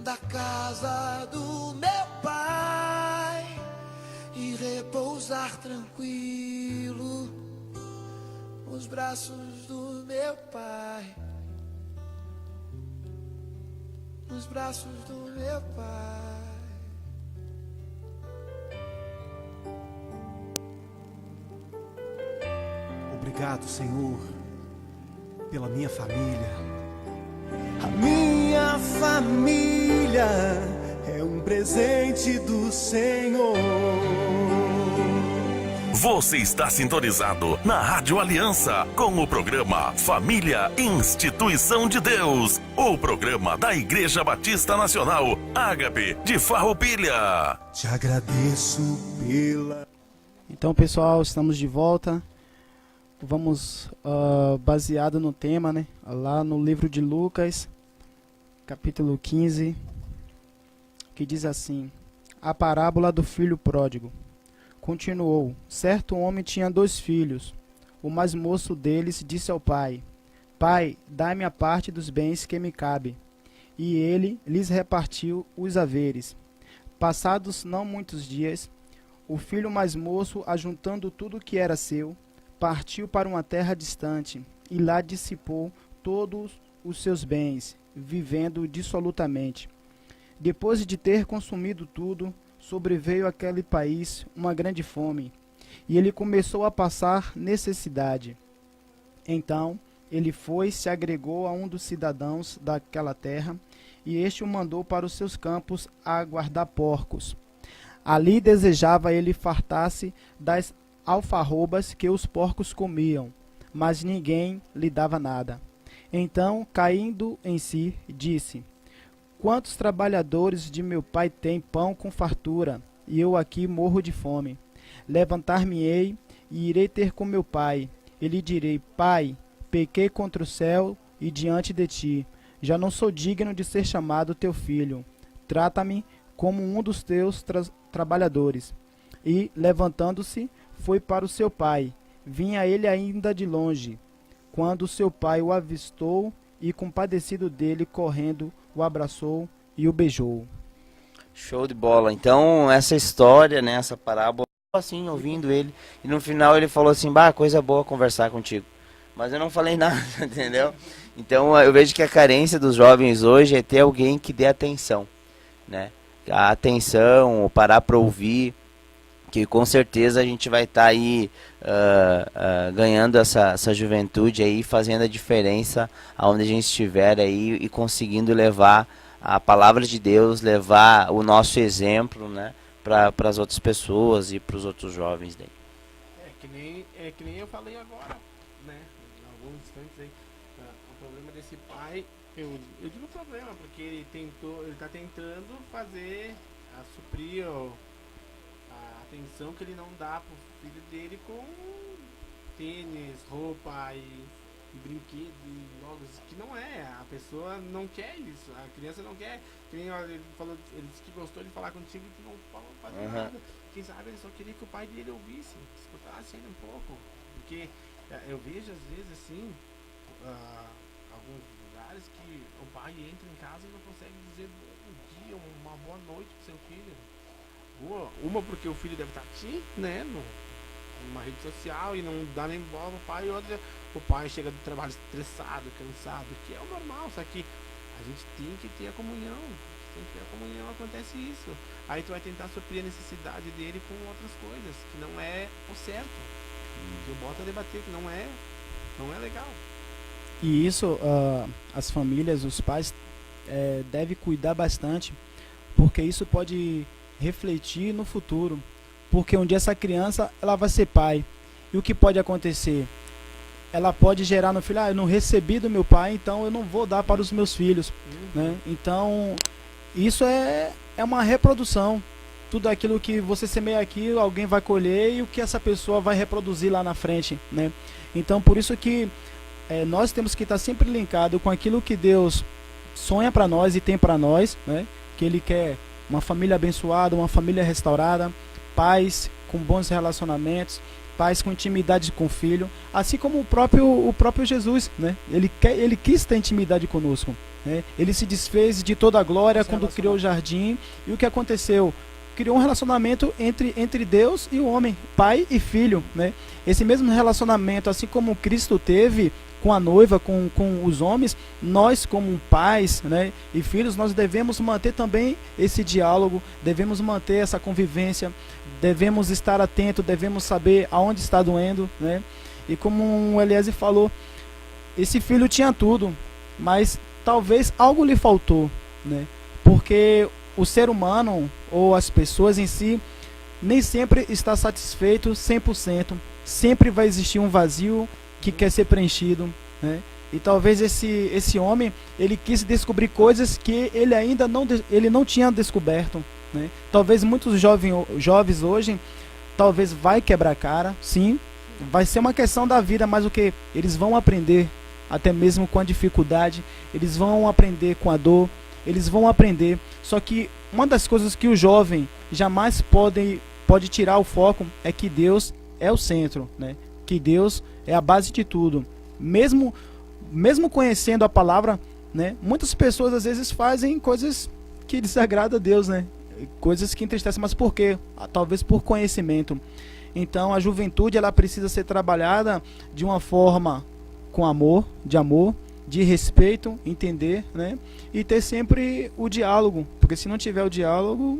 da casa do meu pai e repousar tranquilo nos braços do meu pai. Nos braços do meu pai. Obrigado, Senhor, pela minha família. A minha família é um presente do Senhor. Você está sintonizado na Rádio Aliança com o programa Família Instituição de Deus, o programa da Igreja Batista Nacional Ágape de Farroupilha. Te agradeço pela... Então, pessoal, estamos de volta. Vamos, baseado no tema, né? Lá no livro de Lucas, capítulo 15, que diz assim: a parábola do filho pródigo. Continuou: certo homem tinha 2 filhos. O mais moço deles disse ao pai: Pai, dá-me a parte dos bens que me cabe. E ele lhes repartiu os haveres. Passados não muitos dias, o filho mais moço, ajuntando tudo o que era seu, partiu para uma terra distante e lá dissipou todos os seus bens, vivendo dissolutamente. Depois de ter consumido tudo, sobreveio àquele país uma grande fome, e ele começou a passar necessidade. Então ele foi, se agregou a um dos cidadãos daquela terra, e este o mandou para os seus campos a guardar porcos. Ali desejava ele fartar-se das alfarrobas que os porcos comiam, mas ninguém lhe dava nada. Então, caindo em si, disse: quantos trabalhadores de meu pai têm pão com fartura, e eu aqui morro de fome? Levantar-me-ei e irei ter com meu pai, e lhe direi: Pai, pequei contra o céu e diante de ti, já não sou digno de ser chamado teu filho. Trata-me como um dos teus trabalhadores. E, levantando-se, foi para o seu pai. Vinha ele ainda de longe, quando seu pai o avistou e, compadecido dele, correndo, o abraçou e o beijou. Show de bola. Então, essa história, né, essa parábola, assim, ouvindo ele, e no final ele falou assim: bah, coisa boa conversar contigo. Mas eu não falei nada, entendeu? Então, eu vejo que a carência dos jovens hoje é ter alguém que dê atenção, né? A atenção, parar para ouvir, que com certeza a gente vai estar aí ganhando essa juventude aí, fazendo a diferença aonde a gente estiver aí e conseguindo levar a palavra de Deus, levar o nosso exemplo, né, para as outras pessoas e para os outros jovens daí. É que nem eu falei agora, né? Em alguns instantes aí. O problema desse pai, eu digo problema, porque ele tá tentando suprir a atenção que ele não dá pro filho dele com tênis, roupa e brinquedos e jogos, que não é, a pessoa não quer isso, a criança não quer, que nem ele falou, ele disse que gostou de falar contigo e tu não falou nada, quem sabe ele só queria que o pai dele ouvisse, escutasse ele um pouco, porque eu vejo às vezes assim, alguns lugares que o pai entra em casa e não consegue dizer bom dia, uma boa noite pro seu filho, uma porque o filho deve estar aqui, né, numa rede social e não dá nem bola pro pai, e outra, o pai chega do trabalho estressado, cansado, que é o normal, só que a gente tem que ter a comunhão, acontece isso. Aí tu vai tentar suprir a necessidade dele com outras coisas, que não é o certo. Que eu boto a debater, que não é legal. E isso, as famílias, os pais devem cuidar bastante, porque isso pode refletir no futuro. Porque um dia essa criança ela vai ser pai. E o que pode acontecer? Ela pode gerar no filho, eu não recebi do meu pai, então eu não vou dar para os meus filhos. Né? Então, isso é uma reprodução. Tudo aquilo que você semeia aqui, alguém vai colher e o que essa pessoa vai reproduzir lá na frente. Né? Então, por isso que nós temos que estar sempre linkado com aquilo que Deus sonha para nós e tem para nós. Né? Que Ele quer uma família abençoada, uma família restaurada, pais com bons relacionamentos, pais com intimidade com o filho, assim como o próprio Jesus, né? Ele quis ter intimidade conosco, né? Ele se desfez de toda a glória quando criou o jardim, e o que aconteceu? Criou um relacionamento entre Deus e o homem, pai e filho, né? Esse mesmo relacionamento, assim como Cristo teve com a noiva, com os homens, nós como pais, né, e filhos, nós devemos manter também esse diálogo, devemos manter essa convivência, devemos estar atento, devemos saber aonde está doendo, né? E como o Eliezer falou, esse filho tinha tudo, mas talvez algo lhe faltou, né? Porque o ser humano ou as pessoas em si nem sempre está satisfeito 100%, sempre vai existir um vazio que quer ser preenchido, né? E talvez esse homem, ele quis descobrir coisas que ele ainda não tinha descoberto, né? Talvez muitos jovens hoje, talvez vai quebrar a cara, sim, vai ser uma questão da vida, mas o que? Eles vão aprender, até mesmo com a dificuldade, eles vão aprender com a dor, eles vão aprender, só que uma das coisas que o jovem jamais pode tirar o foco é que Deus é o centro, né? Que Deus é a base de tudo. Mesmo conhecendo a palavra, né? Muitas pessoas às vezes fazem coisas que desagradam a Deus, né? Coisas que entristecem, mas por quê? Talvez por conhecimento. Então a juventude ela precisa ser trabalhada de uma forma com amor, de respeito, entender, né? E ter sempre o diálogo, porque se não tiver o diálogo,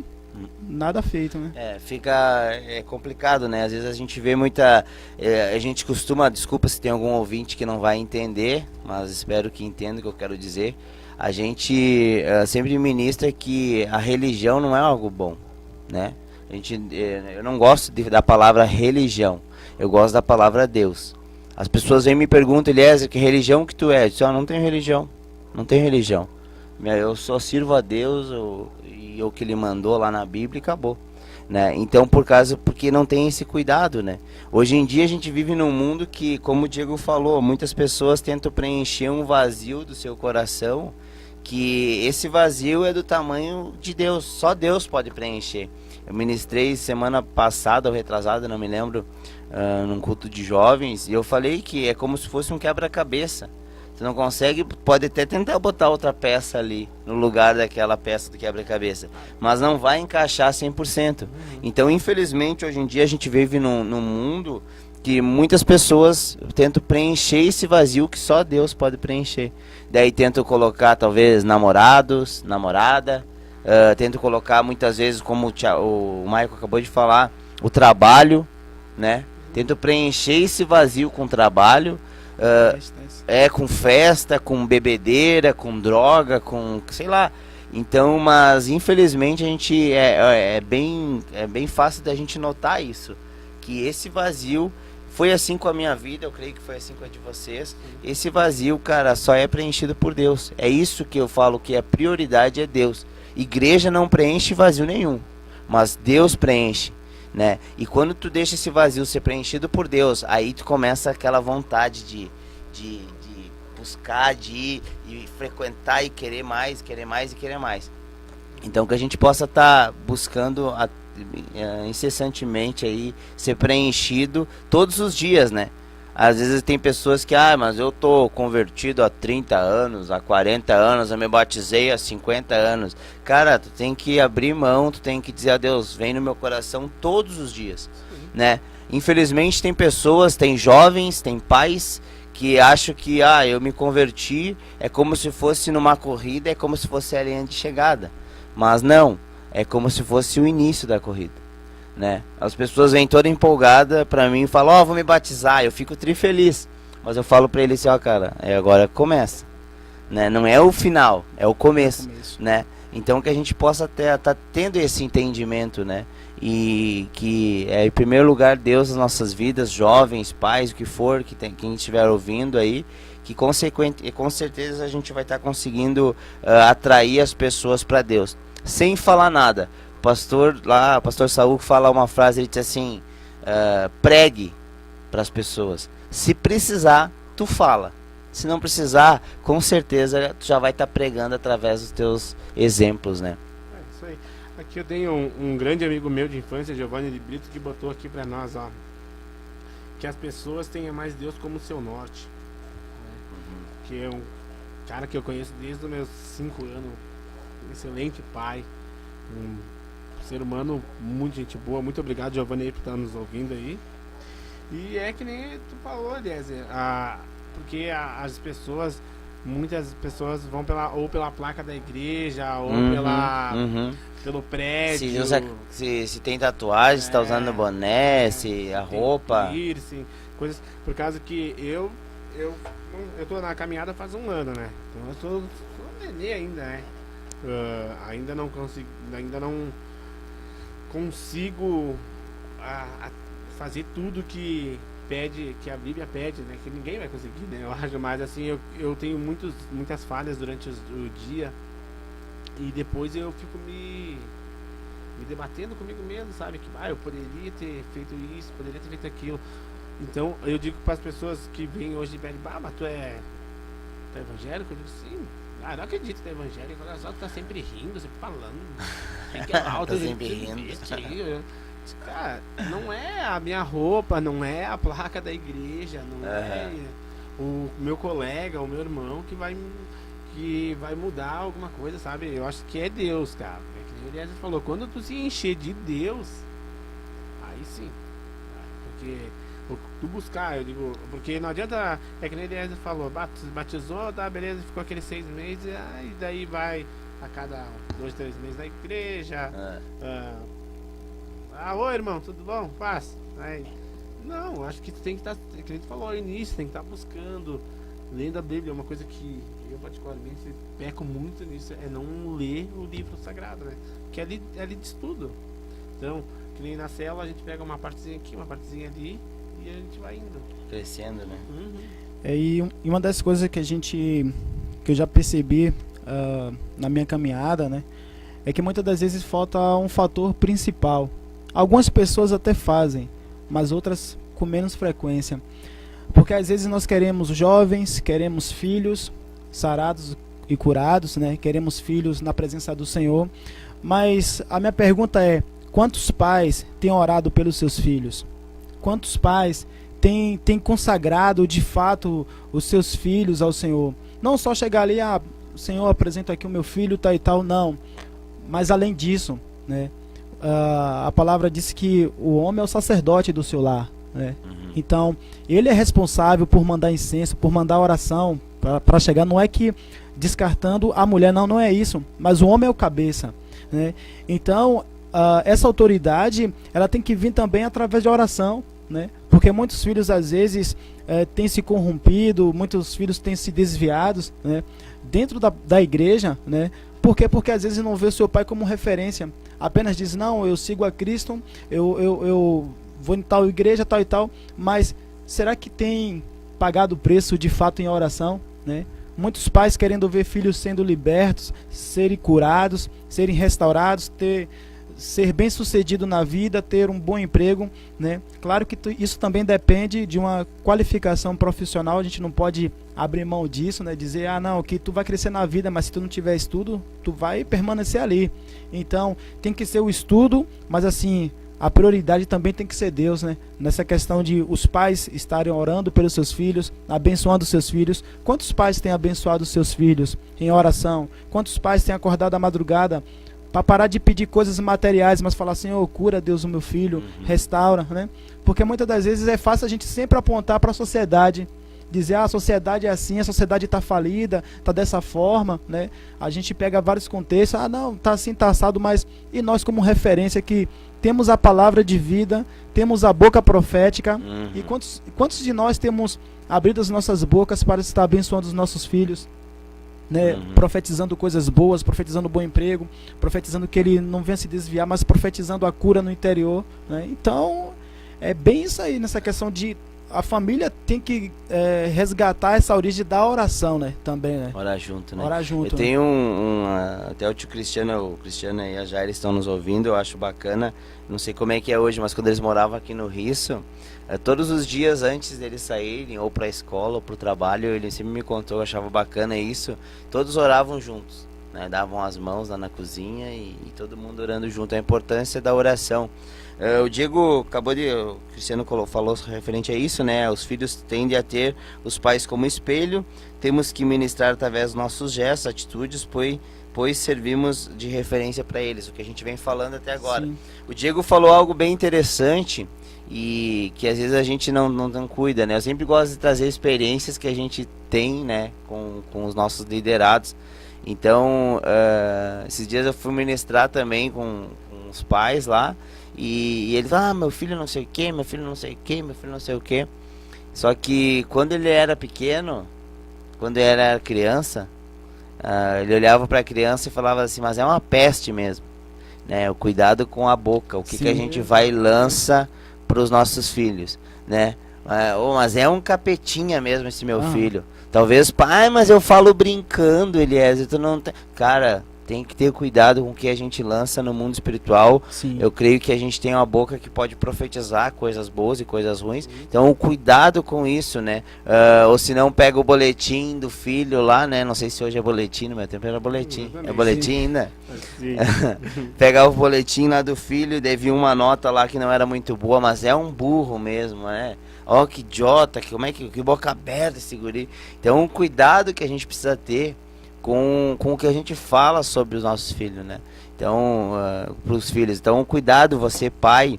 nada feito, né? É complicado, né? Às vezes a gente vê a gente costuma, desculpa se tem algum ouvinte que não vai entender, mas espero que entenda o que eu quero dizer. A gente sempre ministra que a religião não é algo bom, né? Eu não gosto da palavra religião, eu gosto da palavra Deus. As pessoas vêm e me perguntam, Eliezer, que religião que tu é? Eu disse, não tenho religião, não tenho religião. Eu só sirvo a Deus e o que Ele mandou lá na Bíblia e acabou, né? Então, porque não tem esse cuidado, né? Hoje em dia a gente vive num mundo que, como o Diego falou, muitas pessoas tentam preencher um vazio do seu coração, que esse vazio é do tamanho de Deus, só Deus pode preencher. Eu ministrei semana passada ou retrasada, não me lembro, num culto de jovens, e eu falei que é como se fosse um quebra-cabeça. Você não consegue, pode até tentar botar outra peça ali, no lugar daquela peça do quebra-cabeça, mas não vai encaixar 100%. Então, infelizmente, hoje em dia a gente vive num mundo que muitas pessoas tentam preencher esse vazio que só Deus pode preencher. Daí tentam colocar, talvez, namorados, namorada, tentam colocar muitas vezes, como o Michael acabou de falar, o trabalho, né? Tentam preencher esse vazio com trabalho, com festa, com bebedeira, com droga, com sei lá. Então, mas infelizmente a gente é bem fácil da gente notar isso, que esse vazio foi assim com a minha vida, eu creio que foi assim com a de vocês. Esse vazio, cara, só é preenchido por Deus. É isso que eu falo, que a prioridade é Deus. Igreja não preenche vazio nenhum, mas Deus preenche, né? E quando tu deixa esse vazio ser preenchido por Deus, aí tu começa aquela vontade de buscar, de ir e frequentar e querer mais. Então que a gente possa estar buscando incessantemente aí ser preenchido todos os dias, né? Às vezes tem pessoas que, mas eu tô convertido há 30 anos, há 40 anos, eu me batizei há 50 anos. Cara, tu tem que abrir mão, tu tem que dizer a Deus, vem no meu coração todos os dias, né? Infelizmente tem pessoas, tem jovens, tem pais que acham que, eu me converti, é como se fosse numa corrida, é como se fosse a linha de chegada. Mas não, é como se fosse o início da corrida, né? As pessoas vêm toda empolgada pra mim e falam, vou me batizar, eu fico trifeliz. Mas eu falo pra eles assim, cara, agora começa, né? Não é o final, é o começo, né? Então que a gente possa tá tendo esse entendimento, né? E que em primeiro lugar Deus nas nossas vidas, jovens, pais, o que for, quem estiver ouvindo aí, que com certeza a gente vai estar conseguindo atrair as pessoas para Deus, sem falar nada. O pastor Saul fala uma frase, ele diz assim, pregue para as pessoas. Se precisar, tu fala. Se não precisar, com certeza tu já vai estar pregando através dos teus exemplos, né? Isso aí. Aqui eu tenho um grande amigo meu de infância, Giovanni de Brito, que botou aqui para nós, que as pessoas tenham mais Deus como seu norte. Que é um cara que eu conheço desde os meus 5 anos, um excelente pai, um ser humano muito gente boa. Muito obrigado, Giovanni, aí, por estar nos ouvindo aí. E é que nem tu falou, Eliezer, porque as pessoas, muitas pessoas vão pela placa da igreja, ou pelo prédio. Se tem tatuagem, se tá usando boné, se a roupa. Piercing, coisas, por causa que eu tô na caminhada faz 1 ano, né? Então eu sou nenê ainda, né? Ainda não consigo fazer tudo que a Bíblia pede, né? Que ninguém vai conseguir, né? Eu acho, mas assim, eu tenho muitas falhas durante o dia, e depois eu fico me debatendo comigo mesmo, sabe? Que eu poderia ter feito isso, poderia ter feito aquilo. Então eu digo para as pessoas que vêm hoje e pedem, mas tu é evangélico? Eu digo, sim. Não acredito que é evangélico. Olha só, tu tá sempre rindo, sempre falando. Fica alto, tá sempre rindo. Cara, não é a minha roupa, não é a placa da igreja, não é o meu colega, o meu irmão que vai mudar alguma coisa, sabe? Eu acho que é Deus, cara. É que nem o Eliezer falou, quando tu se encher de Deus, aí sim. Porque tu buscar, eu digo, porque não adianta, é que nem o Eliezer falou, batizou, tá, beleza, ficou aqueles 6 meses, e daí vai a cada 2, 3 meses na igreja. Oi, irmão, tudo bom? Paz? Não, acho que tu tem que estar, que nem tu falou no início, tem que estar buscando, lendo a Bíblia. Uma coisa que eu particularmente peco muito nisso é não ler o livro sagrado, né? Que é ali de estudo. Então, que nem na célula a gente pega uma partezinha aqui, uma partezinha ali, e a gente vai indo. Crescendo, né? E uma das coisas que eu já percebi na minha caminhada, né? É que muitas das vezes falta um fator principal. Algumas pessoas até fazem, mas outras com menos frequência. Porque às vezes nós queremos jovens, queremos filhos sarados e curados, né? Queremos filhos na presença do Senhor. Mas a minha pergunta é, quantos pais têm orado pelos seus filhos? Quantos pais têm consagrado de fato os seus filhos ao Senhor? Não só chegar ali, Senhor, apresento aqui o meu filho, tal e tal, não. Mas além disso, né? A palavra diz que o homem é o sacerdote do seu lar, né? Então, ele é responsável por mandar incenso, por mandar oração para chegar. Não é que descartando a mulher, não é isso. Mas o homem é o cabeça, né? Então, essa autoridade, ela tem que vir também através de oração, né? Porque muitos filhos, às vezes, têm se corrompido, muitos filhos têm se desviados, né? Dentro da igreja, né? Por quê? Porque às vezes não vê o seu pai como referência. Apenas diz, não, eu sigo a Cristo, eu vou em tal igreja, tal e tal. Mas será que tem pagado o preço de fato em oração, né? Muitos pais querendo ver filhos sendo libertos, serem curados, serem restaurados, ser bem sucedido na vida, ter um bom emprego, né? Claro que isso também depende de uma qualificação profissional. A gente não pode abrir mão disso, né? Dizer, não, que tu vai crescer na vida, mas se tu não tiver estudo, tu vai permanecer ali. Então, tem que ser o estudo, mas assim, a prioridade também tem que ser Deus, né? Nessa questão de os pais estarem orando pelos seus filhos, abençoando os seus filhos. Quantos pais têm abençoado os seus filhos em oração? Quantos pais têm acordado à madrugada para parar de pedir coisas materiais, mas falar assim, cura, Deus, o meu filho, restaura, né? Porque muitas das vezes é fácil a gente sempre apontar para a sociedade, dizer, a sociedade é assim, a sociedade está falida, está dessa forma, né? A gente pega vários contextos, não, está assim, está assado, mas e nós como referência que temos a palavra de vida, temos a boca profética, e quantos de nós temos abrido as nossas bocas para estar abençoando os nossos filhos, né? Profetizando coisas boas, profetizando bom emprego, profetizando que ele não venha se desviar, mas profetizando a cura no interior, né? Então, é bem isso aí, nessa questão de a família tem que resgatar essa origem da oração, né? Também, né? Orar junto, né? Orar junto. Eu tenho até o tio Cristiano, o Cristiano e a Jair estão nos ouvindo, eu acho bacana. Não sei como é que é hoje, mas quando eles moravam aqui no Risso, todos os dias antes deles saírem, ou para a escola, ou para o trabalho, ele sempre me contou, eu achava bacana isso. Todos oravam juntos, né? Davam as mãos lá na cozinha e todo mundo orando junto. A importância da oração. O Diego o Cristiano falou referente a isso, né? Os filhos tendem a ter os pais como espelho. Temos que ministrar através dos nossos gestos, atitudes, pois servimos de referência para eles, o que a gente vem falando até agora. Sim. O Diego falou algo bem interessante e que às vezes a gente não cuida, né? Eu sempre gosto de trazer experiências que a gente tem, né, com os nossos liderados. Então, esses dias eu fui ministrar também com os pais lá. E ele fala, meu filho não sei o que, meu filho não sei o que, meu filho não sei o que. Só que quando ele era pequeno, quando ele era criança, ele olhava para a criança e falava assim, mas é uma peste mesmo, né? O cuidado com a boca, o que a gente vai e lança para os nossos filhos, né? Mas é um capetinha mesmo esse meu filho. Talvez, pai, mas eu falo brincando, Eliezer, tu não tem... Cara, tem que ter cuidado com o que a gente lança no mundo espiritual. Sim. Eu creio que a gente tem uma boca que pode profetizar coisas boas e coisas ruins. Então, cuidado com isso, né? Ou se não, pega o boletim do filho lá, né? Não sei se hoje é boletim, no meu tempo era boletim. É boletim ainda? Pegar o boletim lá do filho, daí vi uma nota lá que não era muito boa, mas é um burro mesmo, né? Ó, que idiota, que boca aberta esse guri. Então, cuidado que a gente precisa ter com o que a gente fala sobre os nossos filhos, né? Então, para os filhos. Então, cuidado, você pai,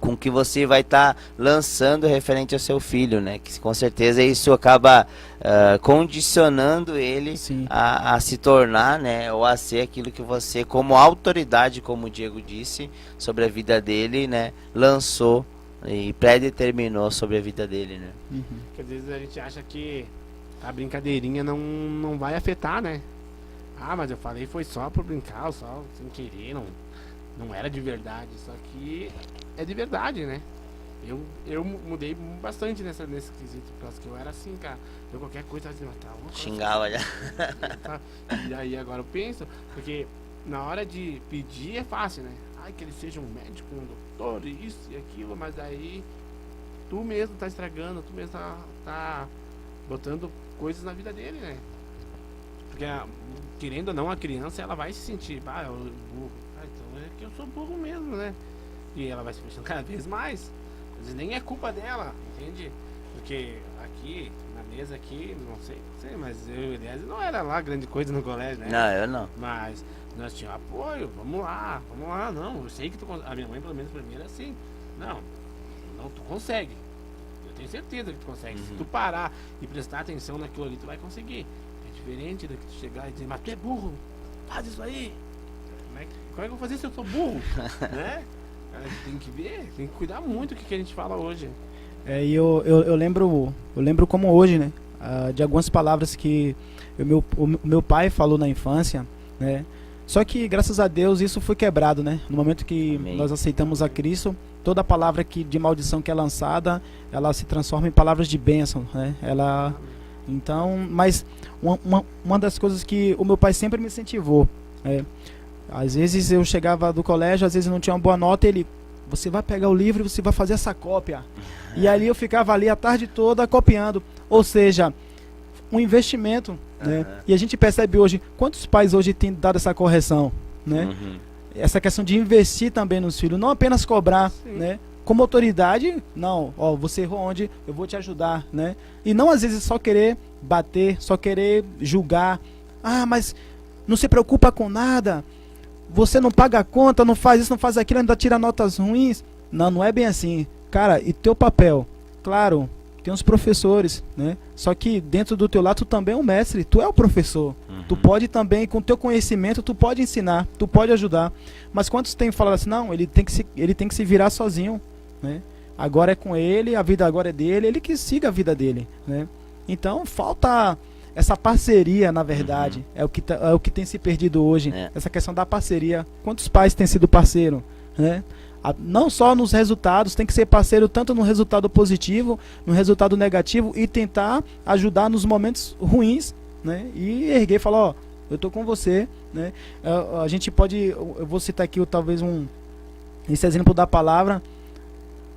com o que você vai estar lançando referente ao seu filho, né? Que com certeza isso acaba condicionando ele a se tornar, né? Ou a ser aquilo que você, como autoridade, como o Diego disse, sobre a vida dele, né? Lançou e predeterminou sobre a vida dele, né? Porque às vezes a gente acha que a brincadeirinha não vai afetar, né? Mas eu falei foi só por brincar, só sem querer, não era de verdade. Só que é de verdade, né? Eu mudei bastante nesse quesito, porque eu era assim, cara. Eu qualquer coisa assim, xingava já. E aí agora eu penso, porque na hora de pedir é fácil, né? Que ele seja um médico, um doutor, isso e aquilo, mas aí tu mesmo tá estragando, tu mesmo tá botando coisas na vida dele, né? Porque, querendo ou não, a criança, ela vai se sentir, eu burro. Então é que eu sou burro mesmo, né? E ela vai se fechando cada vez mais. Às vezes nem é culpa dela, entende? Porque aqui, na mesa aqui, não sei, mas eu e Elias não era lá grande coisa no colégio, né? Não, eu não. Mas nós tínhamos apoio, vamos lá, não, eu sei que tu consegue. A minha mãe, pelo menos, pra mim era assim. Não, tu consegue. Tenho certeza que tu consegue. Se tu parar e prestar atenção naquilo ali, tu vai conseguir. É diferente do que tu chegar e dizer, mas tu é burro, faz isso aí. Como é que eu vou fazer se eu sou burro? Né? Tem que ver, tem que cuidar muito do que a gente fala hoje. E eu lembro como hoje, né? De algumas palavras que o meu pai falou na infância, né? Só que, graças a Deus, isso foi quebrado, né? No momento que Amém. nós aceitamos a Cristo, toda palavra de maldição que é lançada, ela se transforma em palavras de bênção, né? Então, mas uma das coisas que o meu pai sempre me incentivou, às vezes eu chegava do colégio, às vezes não tinha uma boa nota, você vai pegar o livro e você vai fazer essa cópia. E ali eu ficava ali a tarde toda copiando, ou seja, um investimento, né? E a gente percebe hoje, quantos pais hoje têm dado essa correção, né? Essa questão de investir também nos filhos, não apenas cobrar, né? Como autoridade, não, você errou onde, eu vou te ajudar, né? E não às vezes só querer bater, só querer julgar. Mas não se preocupa com nada, você não paga a conta, não faz isso, não faz aquilo, ainda tira notas ruins. Não é bem assim. Cara, e teu papel? Claro, tem os professores, né? Só que dentro do teu lado tu também é um mestre, tu é o professor. Tu pode também, com teu conhecimento, tu pode ensinar, tu pode ajudar. Mas quantos tem falado assim, não, ele tem que se virar sozinho, né? Agora é com ele, a vida agora é dele, ele que siga a vida dele, né? Então falta essa parceria, na verdade, é o que tem se perdido hoje, essa questão da parceria. Quantos pais têm sido parceiro, né? Não só nos resultados, tem que ser parceiro tanto no resultado positivo, no resultado negativo, e tentar ajudar nos momentos ruins, né? E erguer e falar, eu tô com você, né? A gente pode, eu vou citar aqui talvez esse exemplo da palavra.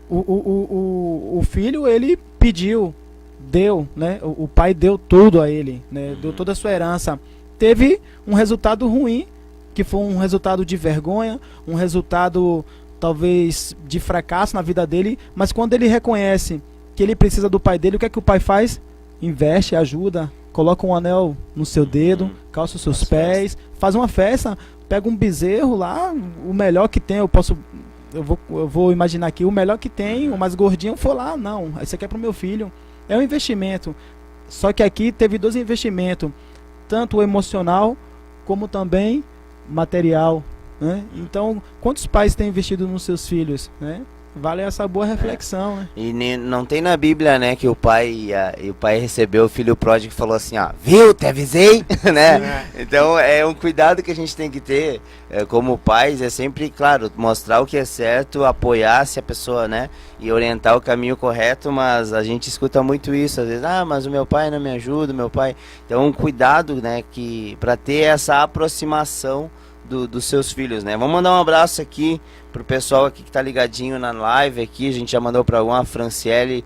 O filho, ele pediu, deu, né? O pai deu tudo a ele, né? Deu toda a sua herança. Teve um resultado ruim, que foi um resultado de vergonha, um resultado talvez de fracasso na vida dele, mas quando ele reconhece que ele precisa do pai dele, o que é que o pai faz? Investe, ajuda, coloca um anel no seu dedo, calça os seus pés, faz uma festa, pega um bezerro lá, o melhor que tem, eu vou imaginar aqui, o melhor que tem, o mais gordinho, foi lá, não, isso aqui é pro meu filho. É um investimento. Só que aqui teve 2 investimentos, tanto o emocional como também material, né? Então, quantos pais têm investido nos seus filhos, né? Vale essa boa reflexão, né? E não tem na Bíblia, né, que o pai recebeu o filho pródigo e falou assim, viu, te avisei, né? Então é um cuidado que a gente tem que ter como pais, é sempre, claro, mostrar o que é certo, apoiar se a pessoa, né, e orientar o caminho correto, mas a gente escuta muito isso, às vezes, mas o meu pai não me ajuda, meu pai... Então cuidado, né, que para ter essa aproximação dos seus filhos, né? Vamos mandar um abraço aqui pro pessoal aqui que tá ligadinho na live aqui, a gente já mandou para alguma, Franciele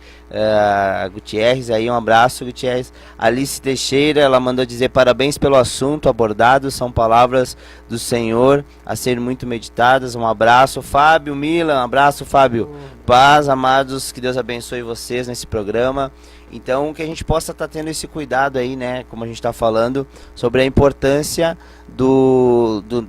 Gutierrez, aí um abraço, Gutierrez. Alice Teixeira, ela mandou dizer parabéns pelo assunto abordado, são palavras do Senhor a ser muito meditadas, um abraço. Fábio Milan, um abraço, Fábio. Paz, amados, que Deus abençoe vocês nesse programa. Então, que a gente possa estar tendo esse cuidado aí, né, como a gente está falando, sobre a importância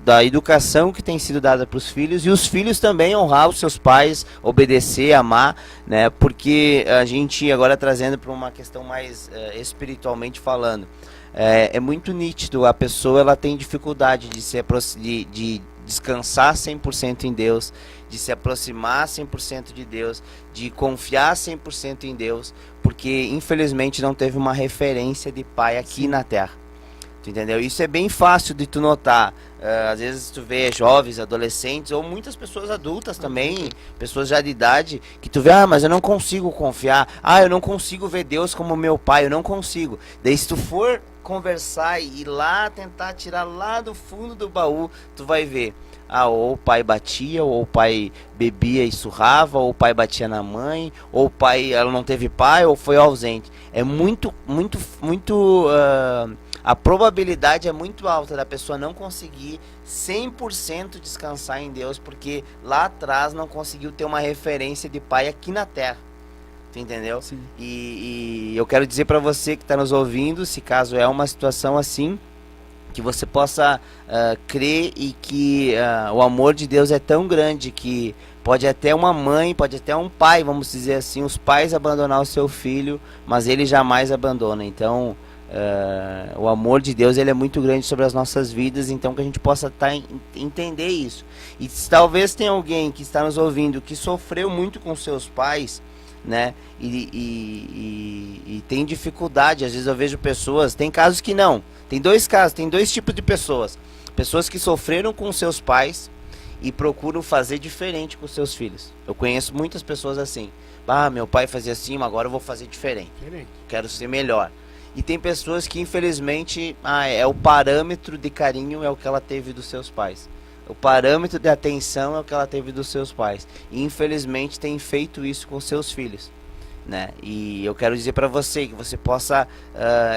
da educação que tem sido dada para os filhos, e os filhos também honrar os seus pais, obedecer, amar, né, porque a gente agora trazendo para uma questão mais espiritualmente falando, é muito nítido, a pessoa ela tem dificuldade de descansar 100% em Deus, de se aproximar 100% de Deus, de confiar 100% em Deus, porque infelizmente não teve uma referência de pai aqui na Terra. Tu entendeu? Isso é bem fácil de tu notar. Às vezes tu vê jovens, adolescentes, ou muitas pessoas adultas também, pessoas já de idade, que tu vê, mas eu não consigo confiar, eu não consigo ver Deus como meu pai, eu não consigo. Daí se tu for conversar e ir lá tentar tirar lá do fundo do baú, tu vai ver, ou o pai batia, ou o pai bebia e surrava, ou o pai batia na mãe, ou o pai, ela não teve pai, ou foi ausente. É muito a probabilidade é muito alta da pessoa não conseguir 100% descansar em Deus, porque lá atrás não conseguiu ter uma referência de pai aqui na Terra. Tu entendeu? Sim. E eu quero dizer para você que está nos ouvindo, se caso é uma situação assim, que você possa crer e que o amor de Deus é tão grande que pode até uma mãe, pode até um pai, vamos dizer assim, os pais abandonar o seu filho, mas ele jamais abandona. Então, o amor de Deus ele é muito grande sobre as nossas vidas, então que a gente possa entender isso. E se talvez tenha alguém que está nos ouvindo que sofreu muito com seus pais, né, e tem dificuldade, às vezes eu vejo pessoas, tem casos que não, Tem dois casos, tem dois tipos de pessoas. Pessoas que sofreram com seus pais e procuram fazer diferente com seus filhos. Eu conheço muitas pessoas assim. Meu pai fazia assim, mas agora eu vou fazer diferente. Quero ser melhor. E tem pessoas que infelizmente, é o parâmetro de carinho é o que ela teve dos seus pais. O parâmetro de atenção é o que ela teve dos seus pais. E infelizmente tem feito isso com seus filhos, né? E eu quero dizer para você que você possa,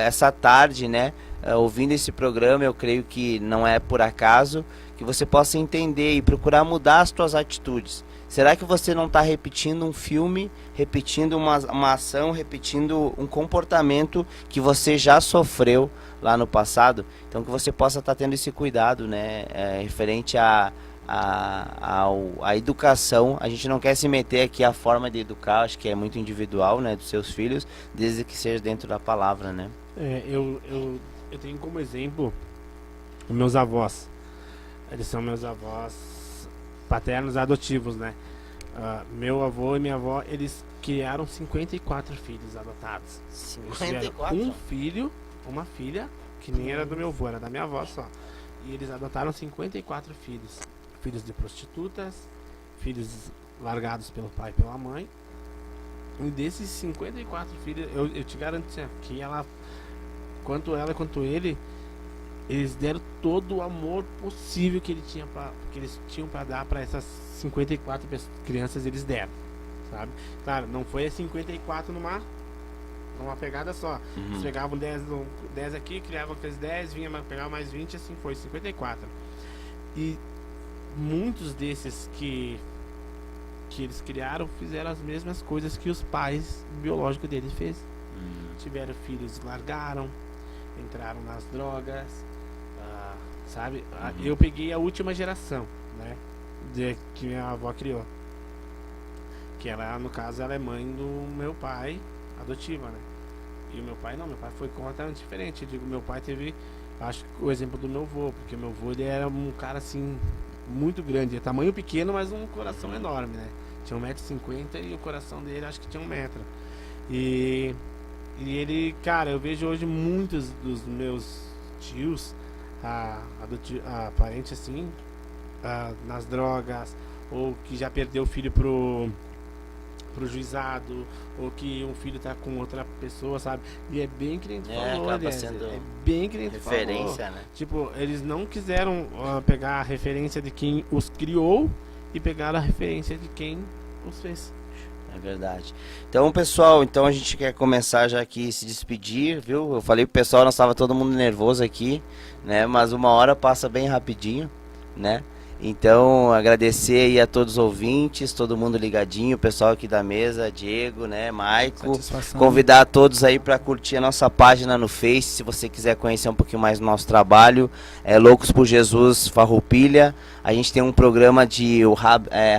essa tarde, né, ouvindo esse programa, eu creio que não é por acaso, que você possa entender e procurar mudar as suas atitudes. Será que você não está repetindo um filme, repetindo uma ação, repetindo um comportamento que você já sofreu lá no passado? Então que você possa estar tendo esse cuidado, né, referente à educação. A gente não quer se meter aqui a forma de educar, acho que é muito individual, né, dos seus filhos, desde que seja dentro da palavra, né? Eu tenho como exemplo os meus avós. Eles são meus avós paternos adotivos, né? Meu avô e minha avó, eles criaram 54 filhos adotados. 54? Um filho, uma filha, que nem era do meu avô, era da minha avó só. E eles adotaram 54 filhos. Filhos de prostitutas, filhos largados pelo pai e pela mãe. E desses 54 filhos, eu te garanto que quanto ela quanto ele, eles deram todo o amor possível que eles tinham para dar para essas 54 crianças, eles deram, sabe? Claro, não foi 54 numa pegada só. Eles pegavam 10 aqui, criavam aqueles 10, pegavam mais 20, assim foi, 54. E muitos desses que eles criaram fizeram as mesmas coisas que os pais biológicos deles fez. Tiveram filhos, largaram, entraram nas drogas, sabe? Eu peguei a última geração, né, que minha avó criou, que ela, no caso, ela é mãe do meu pai, adotiva, né? E o meu pai não, meu pai foi completamente diferente. Eu digo, meu pai teve, acho que o exemplo do meu avô, porque meu avô, ele era um cara assim muito grande, tamanho pequeno, mas um coração enorme, né? Tinha 1,50 m e o coração dele acho que tinha 1 metro. E ele, eu vejo hoje muitos dos meus tios, parentes assim, nas drogas, ou que já perdeu o filho pro juizado, ou que um filho tá com outra pessoa, sabe? E é bem que nem tu falou, é bem que nem tu falou. Referência, né? Tipo, eles não quiseram pegar a referência de quem os criou e pegaram a referência de quem os fez. É verdade. Então, pessoal, a gente quer começar já aqui se despedir, viu? Eu falei pro pessoal, nós tava todo mundo nervoso aqui, né? Mas 1 hora passa bem rapidinho, né? Então, agradecer aí a todos os ouvintes, todo mundo ligadinho, o pessoal aqui da mesa, Diego, né, Maico. Convidar a todos aí para curtir a nossa página no Face, se você quiser conhecer um pouquinho mais do nosso trabalho. Loucos por Jesus Farroupilha. A gente tem um programa de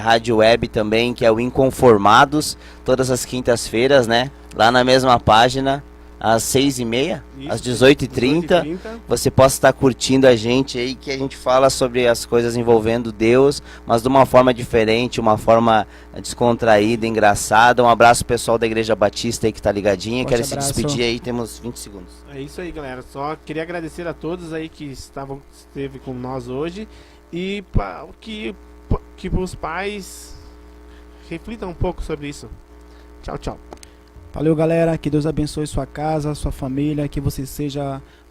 rádio web também, que é o Inconformados, todas as quintas-feiras, né, lá na mesma página. Às 6h30, às 18h30, você possa estar curtindo a gente aí, que a gente fala sobre as coisas envolvendo Deus, mas de uma forma diferente, uma forma descontraída, engraçada. Um abraço pessoal da Igreja Batista aí que tá ligadinho. Quero se despedir aí, temos 20 segundos. É isso aí, galera. Só queria agradecer a todos aí que esteve com nós hoje, e que os pais reflitam um pouco sobre isso. Tchau, tchau. Valeu, galera, que Deus abençoe sua casa, sua família, que você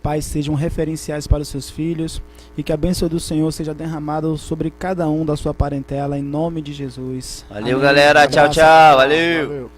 pais sejam referenciais para os seus filhos, e que a bênção do Senhor seja derramada sobre cada um da sua parentela, em nome de Jesus. Valeu, galera, tchau, tchau, valeu.